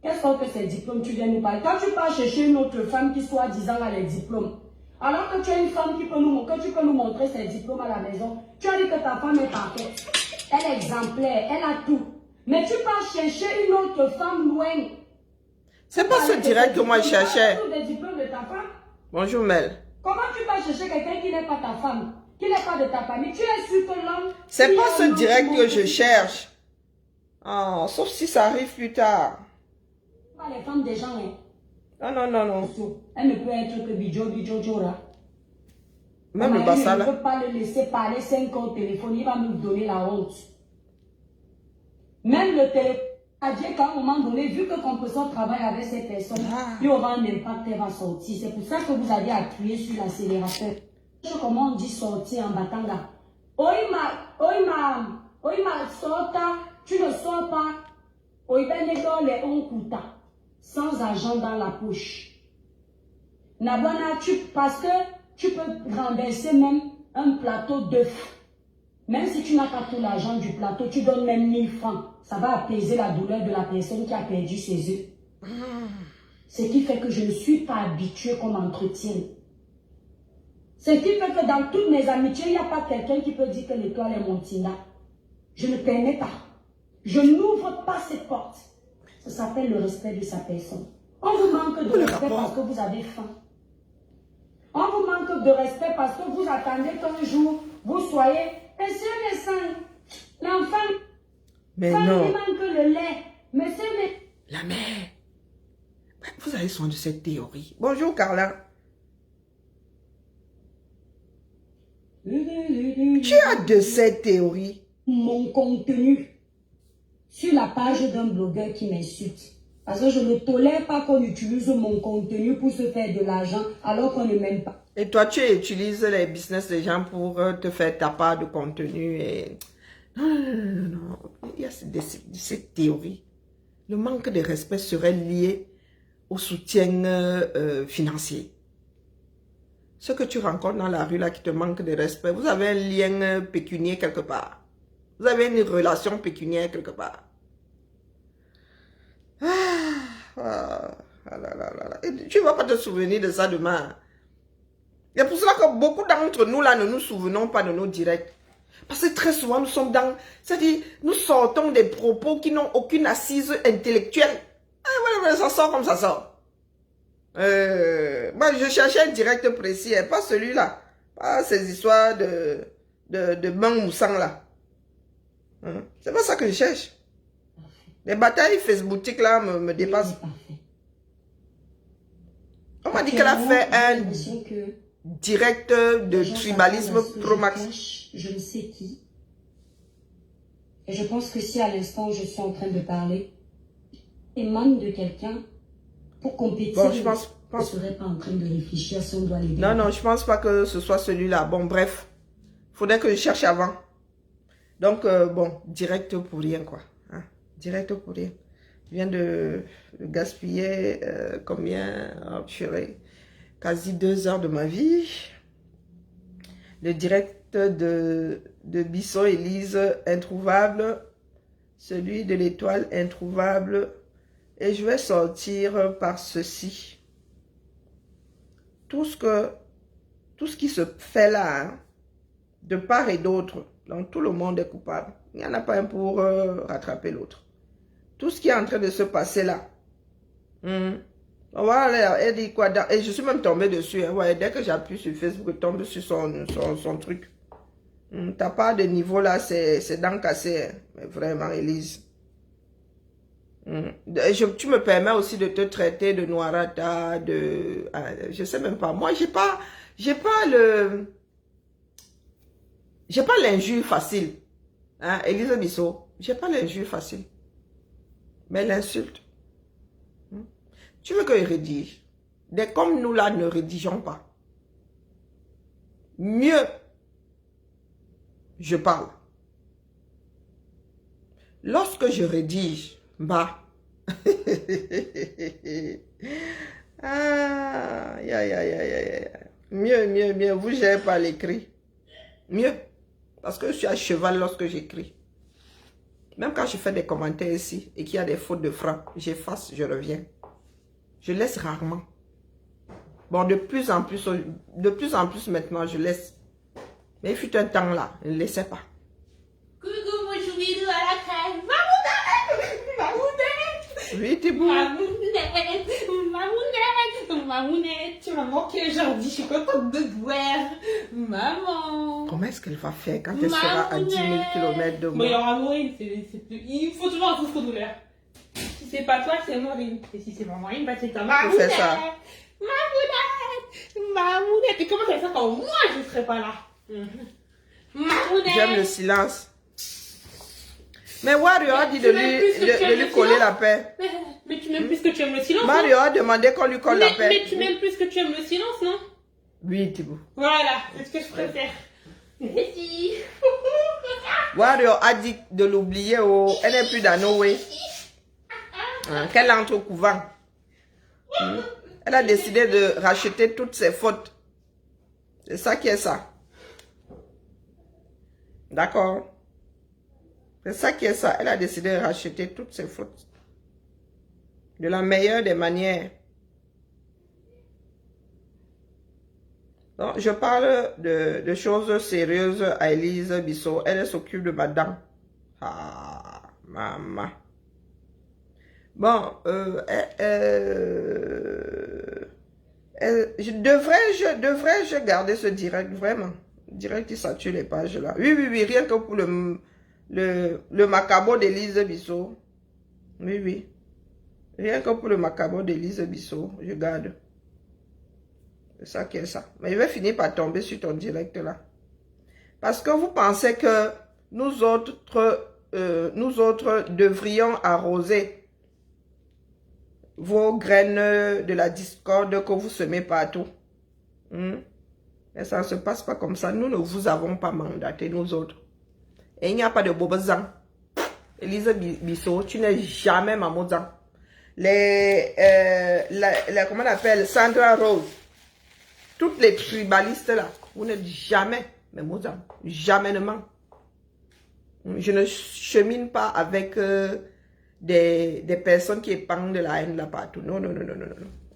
Qu'est-ce que ces diplômes, tu viens nous parler? Quand tu pars chercher une autre femme qui soit disant a les diplômes, alors que tu as une femme qui peut nous montrer ses diplômes à la maison, tu as dit que ta femme est parfaite, elle est exemplaire, elle a tout. Mais tu pars chercher une autre femme loin. C'est pas ce direct que moi je cherchais. Des diplômes de ta femme. Bonjour Mel. Comment tu vas chercher quelqu'un qui n'est pas ta femme, qui n'est pas de ta famille? Tu es sûr que l'homme... C'est pas ce direct que je cherche. Oh, sauf si ça arrive plus tard. Pas les femmes des gens, hein. Non, non, non, non. Elle ne peut être que bidjo, là. Même le bassa là. Je ne peux pas le laisser parler 5 ans au téléphone, il va nous donner la honte. Même le téléphone a dit qu'à un moment donné, vu que Compression travaille avec ces personnes, il y aura un impact, elle va sortir. C'est pour ça que vous avez appuyé sur l'accélérateur. Comment on dit sortir en battant là? Oima, sorta, tu ne sors pas. Oima n'est dans les onkuta, sans argent dans la poche. Nabana, parce que tu peux renverser même un plateau d'œufs. Même si tu n'as pas tout l'argent du plateau, tu donnes même 1000 francs. Ça va apaiser la douleur de la personne qui a perdu ses œufs. Ce qui fait que je ne suis pas habituée comme entretien. Ce qui fait que dans toutes mes amitiés, il n'y a pas quelqu'un qui peut dire que l'étoile est mon tina. Je ne permets pas. Je n'ouvre pas cette porte. Ça s'appelle le respect de sa personne. On vous manque de respect parce que vous avez faim. On vous manque de respect parce que vous attendez qu'un jour, vous soyez... Monsieur le sang, l'enfant, mais ça non. lui manque le lait. Monsieur le... La mère. Vous avez soin de cette théorie. Bonjour Carla. Tu as de cette théorie. Mon contenu sur la page d'un blogueur qui m'insulte. Parce que je ne tolère pas qu'on utilise mon contenu pour se faire de l'argent alors qu'on ne m'aime pas. Et toi, tu utilises les business des gens pour te faire ta part de contenu. Et... Non. Il y a cette théorie. Le manque de respect serait lié au soutien financier. Ce que tu rencontres dans la rue là qui te manque de respect, vous avez un lien pécuniaire quelque part. Vous avez une relation pécuniaire quelque part. Et tu ne vas pas te souvenir de ça demain. C'est pour cela que beaucoup d'entre nous là ne nous souvenons pas de nos directs. Parce que très souvent nous sommes dans... C'est-à-dire, nous sortons des propos qui n'ont aucune assise intellectuelle. Voilà, ça sort comme ça sort. Moi, je cherchais un direct précis, hein, pas celui-là. Pas ces histoires de bang moussang là. C'est pas ça que je cherche. Les batailles facebookiques là me dépassent. On m'a dit qu'elle a fait un direct de tribalisme pro max. Je ne sais qui. Et je pense que si à l'instant où je suis en train de parler, émane de quelqu'un pour compétir, bon, je pense ne serait pas en train de réfléchir si on doit l'aider. Non, je pense pas que ce soit celui-là. Bon, bref. Faudrait que je cherche avant. Donc, bon, direct pour rien, quoi. Hein? Direct pour rien. Je viens de gaspiller combien? Oh, purée. Quasi 2 heures de ma vie. Le direct de Bisson Élise, introuvable. Celui de l'étoile, introuvable. Et je vais sortir par ceci. Tout ce qui se fait là, hein, de part et d'autre, donc tout le monde est coupable. Il n'y en a pas un pour rattraper l'autre. Tout ce qui est en train de se passer là. Voilà, elle dit quoi? Et je suis même tombée dessus. Hein, ouais, dès que j'appuie sur Facebook, je tombe sur son truc. T'as pas de niveau là, c'est dents cassées. Hein, mais vraiment, Élise. Tu me permets aussi de te traiter de noirata, je sais même pas. Moi, j'ai pas l'injure facile. Hein, Élise Bissot, j'ai pas l'injure facile. Mais l'insulte. Tu veux que je rédige? Des comme nous là ne rédigeons pas. Mieux, je parle. Lorsque je rédige, bah. Mieux. Vous gérez pas l'écrit. Mieux. Parce que je suis à cheval lorsque j'écris. Même quand je fais des commentaires ici et qu'il y a des fautes de frappe, j'efface, je reviens. Je laisse rarement. Bon, de plus en plus maintenant, je laisse. Mais il fut un temps là, je ne laissais pas. Coucou, mon choubilou à la crème. Mamounette. Oui, Thibou. Mamounette, tu m'as manqué aujourd'hui, je suis contente de te voir. Maman. Comment est-ce qu'elle va faire quand elle sera à 10 000 km de Bon, il y moi? aura Maureen, il faut toujours un souffre-douleur. Si c'est pas toi, c'est Maureen. Et si c'est pas Maureen, bah c'est ta Je fais ça. Mamounette. Et comment ça va faire quand moi je serai pas là? Mamounette. J'aime le silence. Mais Wario a dit de lui coller la paix. Mais tu m'aimes plus que tu aimes le silence, Mario a demandé qu'on lui colle la paix. mais tu m'aimes plus que tu aimes le silence, non? Oui, Thibou. Voilà, c'est ce que je préfère. Merci. Wario a dit de l'oublier. Oh, elle n'est plus dans nos way. Qu'elle entre au couvent. Elle a décidé de racheter toutes ses fautes. C'est ça qui est ça. D'accord? C'est ça qui est ça. Elle a décidé de racheter toutes ses fautes. De la meilleure des manières. Donc, je parle de choses sérieuses à Elise Bissot. Elle s'occupe de madame. Ah, maman. Bon, devrais-je garder ce direct, vraiment? Direct, il sature les pages là. Oui, rien que pour le macabre d'Elise Bissot. Oui. Rien que pour le macabre d'Elise Bissot, je garde. C'est ça qui est ça. Mais je vais finir par tomber sur ton direct là. Parce que vous pensez que nous autres devrions arroser vos graines de la discorde que vous semez partout. Mais ça ne se passe pas comme ça. Nous ne vous avons pas mandaté, nous autres. Et il n'y a pas de bobazan. Elise Bissot, tu n'es jamais mamozan. Comment on appelle, Sandra Rose. Toutes les tribalistes là, vous n'êtes jamais mamozan. Jamais ne ment. Je ne chemine pas avec des personnes qui épandent de la haine là partout. Non.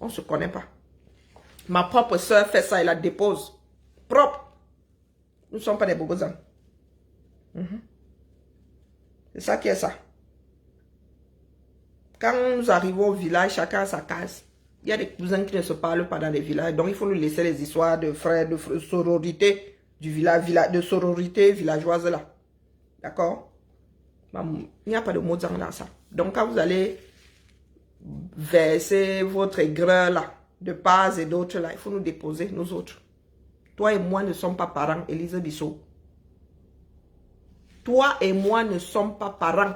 On ne se connaît pas. Ma propre soeur fait ça et la dépose. Propre. Nous ne sommes pas des bobozans. C'est ça qui est ça. Quand nous arrivons au village, chacun a sa case. Il y a des cousins qui ne se parlent pas dans les villages. Donc il faut nous laisser les histoires de frères, de sororité du village, de sororité villageoise là. D'accord? Il n'y a pas de mots dans ça. Donc quand vous allez verser votre aigreur là, de part et d'autre là, il faut nous déposer, nous autres. Toi et moi ne sommes pas parents, Elise Bissot. Toi et moi ne sommes pas parents.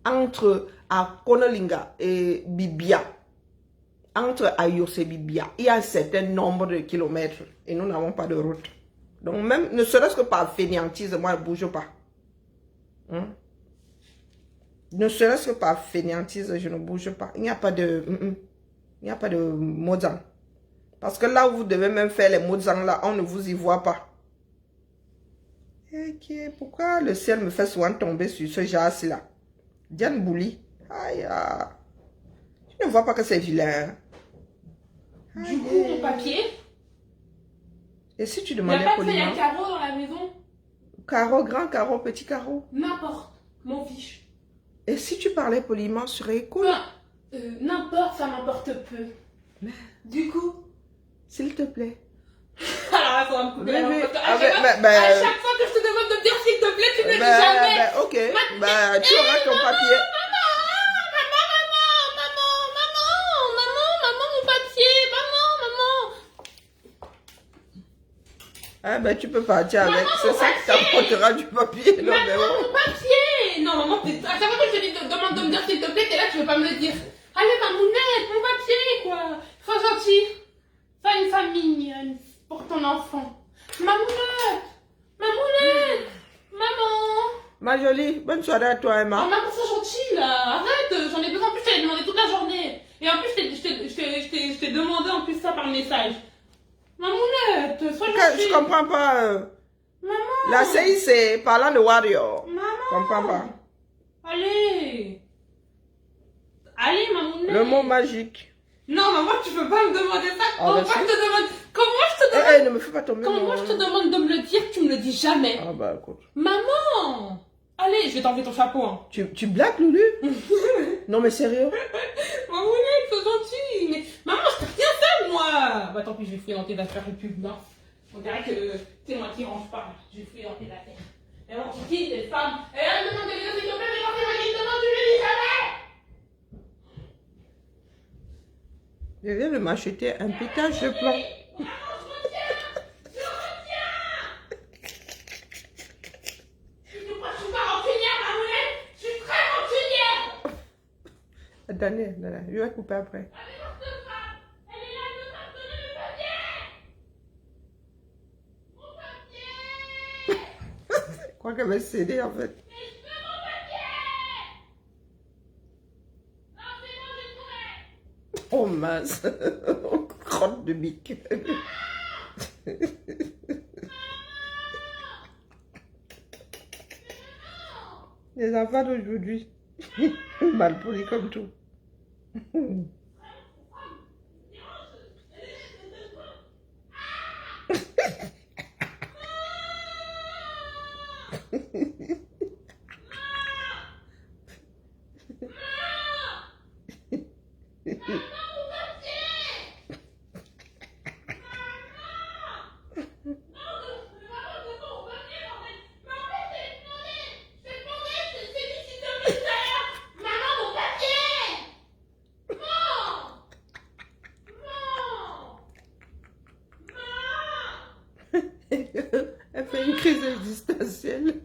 Entre Akonolinga et Bibia, entre Ayos et Bibia, il y a un certain nombre de kilomètres et nous n'avons pas de route. Donc même, ne serait-ce que par fainéantise, moi je ne bouge pas. Ne serait-ce que par fainéantise, je ne bouge pas. Il n'y a pas de... il n'y a pas de Mozang. Parce que là où vous devez même faire les Mozang là, on ne vous y voit pas. Pourquoi le ciel me fait souvent tomber sur ce genre-ci là? Diane Bouli. Aïe, tu ne vois pas que c'est vilain. Du coup, ton papier. Et si tu Il n'y demandais a pas de poliment? feuille à carreaux dans la maison. Carreau, grand carreau, petit carreau. N'importe. M'en fiche. Et si tu parlais poliment, ce serait cool. N'importe, ça m'importe peu. Mais, Du coup. s'il te plaît. Alors là, ça va me couper la langue. À chaque fois que je te demande de me dire s'il te plaît, tu me le dis jamais. Ok, tu auras ton papier. Maman, mon papier, maman. Tu peux partir avec. C'est ça qui t'apportera du papier. Non, mais Maman, mon papier. Non, maman, à chaque fois que je te demande de me dire s'il te plaît, t'es là, tu veux pas me le dire. Allez, mamounette, mon papier, quoi. Sois gentil. Sois une femme mignonne pour ton enfant. Mamounette, maman. ma jolie, bonne soirée à toi, Emma. Oh, maman, sois gentille, là. Arrête, j'en ai besoin. En plus, je t'ai demandé toute la journée. Et en plus, je t'ai demandé en plus ça par message. Mamounette, sois gentille. Je comprends pas. Maman. La CIC, parlant de Warrior. Maman. Je comprends pas. Allez. Allez, mamounette. Le mot magique. Non, maman, tu peux pas me demander ça. Ah, Comment bah, je si. te demande... Comment je te demande... Ne me fais pas tomber. Comment je te demande de me le dire, tu me le dis jamais. Ah bah écoute. Maman. Allez, je vais t'enlever ton chapeau. Hein. Tu blagues, Loulou? Non mais sérieux? Mamounette, c'est gentil. Mais maman, je t'ai rien fait, moi. Bah tant pis, je vais fouiller dans tes affaires et pub. Non. On dirait que c'est moi qui range pas. Je vais fouiller dans tes affaires. Mais bon, qui, les femmes. Et elle me demande de venir, s'il te plaît, mais quand c'est moi qui te demande, tu le dis jamais. Je viens de m'acheter un pétage de plomb. Attendez, je vais couper après. Je crois qu'elle va céder en fait. Oh mince, crotte de bique. Les enfants d'aujourd'hui, mal polis comme tout. Elle fait une crise existentielle.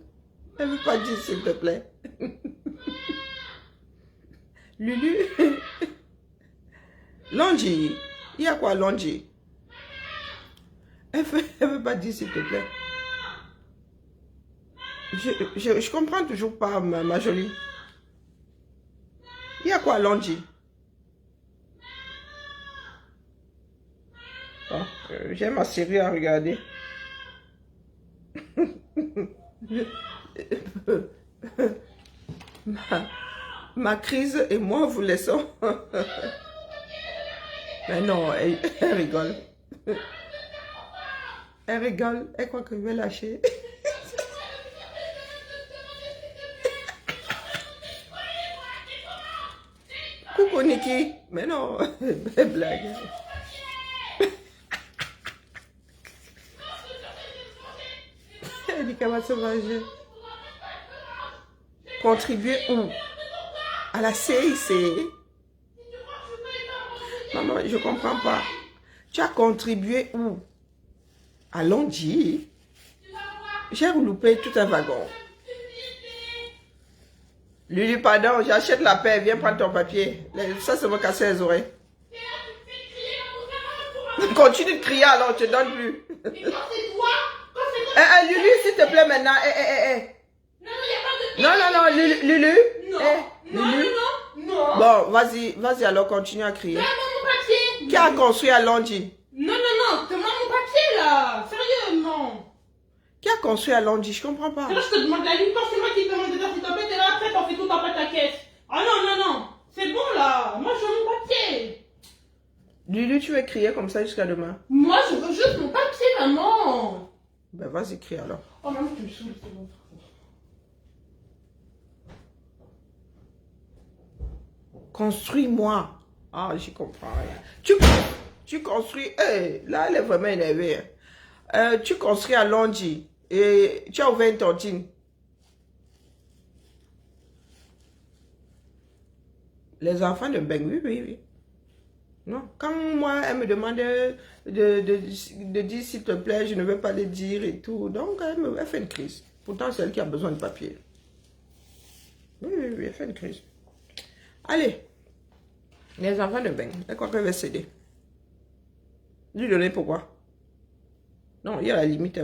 Elle ne veut pas dire s'il te plaît. Lulu. Longi. Il y a quoi Longi? Elle veut pas dire s'il te plaît. Je comprends toujours pas ma jolie. Il y a quoi Longi? Oh, j'ai ma série à regarder. ma crise et moi vous laissons. Mais non, elle rigole. Elle rigole. Elle croit que je vais lâcher. Coucou Niki. Mais non, blague. Elle dit qu'elle va se venger. Contribuer où? À la CIC. Maman, je comprends pas. Tu as contribué où? À Longi. J'ai loupé tout un wagon. Lulu, pardon, j'achète la paix. Viens prendre ton papier. Ça, ça me casser les oreilles. Continue de crier alors, je te donne plus. Lulu, s'il te plaît maintenant. Non, Lulu. Lulu. Non. Bon, vas-y alors, continue à crier. Donne-moi mon papier. Qui a construit à Longi? Non, donne-moi mon papier là. Sérieusement. Qui a construit à Longi? Je comprends pas. Là, je te demande la ligne, c'est moi qui te demande de dire s'il te plaît, t'es là après, t'en fais tout en fait ta caisse. Ah non. C'est bon là. Moi, je veux mon papier. Lulu, tu veux crier comme ça jusqu'à demain? Moi, je veux juste mon papier, maman. Ben, vas-y, crie alors. Oh, maman, tu me saoules, c'est bon. Construis-moi. Ah, j'y comprends rien. Tu construis. Là, elle est vraiment énervée. Tu construis à Longi. Et tu as ouvert une tontine. Les enfants de Beng, oui. Non. Quand moi, elle me demande de dire s'il te plaît, je ne veux pas le dire et tout. Donc, elle fait une crise. Pourtant, c'est elle qui a besoin de papier. Oui, elle fait une crise. Allez. Les enfants de Beng, elle croit qu'elle va céder. Lui donner pourquoi? Non, il y a la limite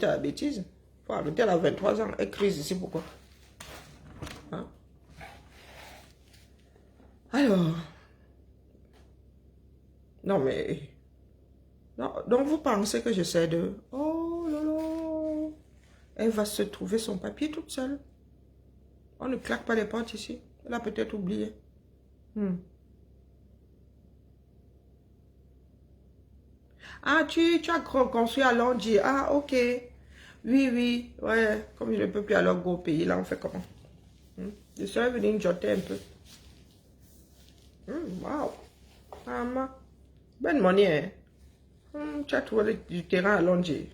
à la bêtise. Il faut arrêter, elle a 23 ans. Elle crise ici, pourquoi? Hein? Alors. Non, mais. Non, donc vous pensez que j'essaie de. Oh là là. Elle va se trouver son papier toute seule. On ne claque pas les portes ici. Elle a peut-être oublié. Ah, tu as construit à Londres. Ah, ok. Oui, oui. Ouais, comme je ne peux plus alors go au pays, là, on fait comment? Je serais venu jotter un peu. Wow. Maman. Bonne monnaie. Tu as trouvé du terrain à Londres.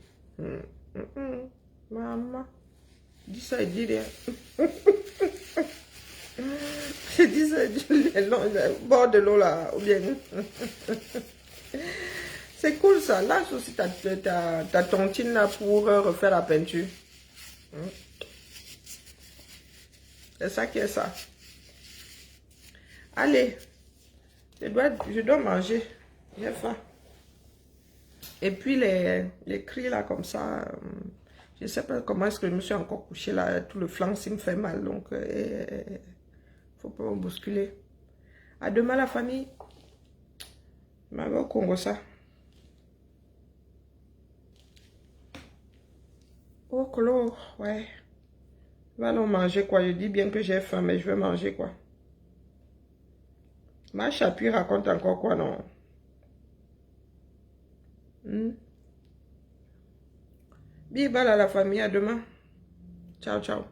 Maman. Dis ça et dis rien. Je dis ça et dis le bord de l'eau là. Ou bien. C'est cool ça. Là aussi, ta tontine là pour refaire la peinture. C'est ça qui est ça. Allez. Je dois manger. J'ai faim. Et puis les cris là comme ça. Je ne sais pas comment est-ce que je me suis encore couché là. Tout le flanc s'il me fait mal. Donc, faut pas me bousculer. À demain la famille. Je m'en vais au Congo ça. Oh, Colo, ouais. Allons manger quoi. Je dis bien que j'ai faim, mais je vais manger quoi. Ma Chapuis raconte encore quoi, non? Bye bye à la famille, à demain. Ciao, ciao.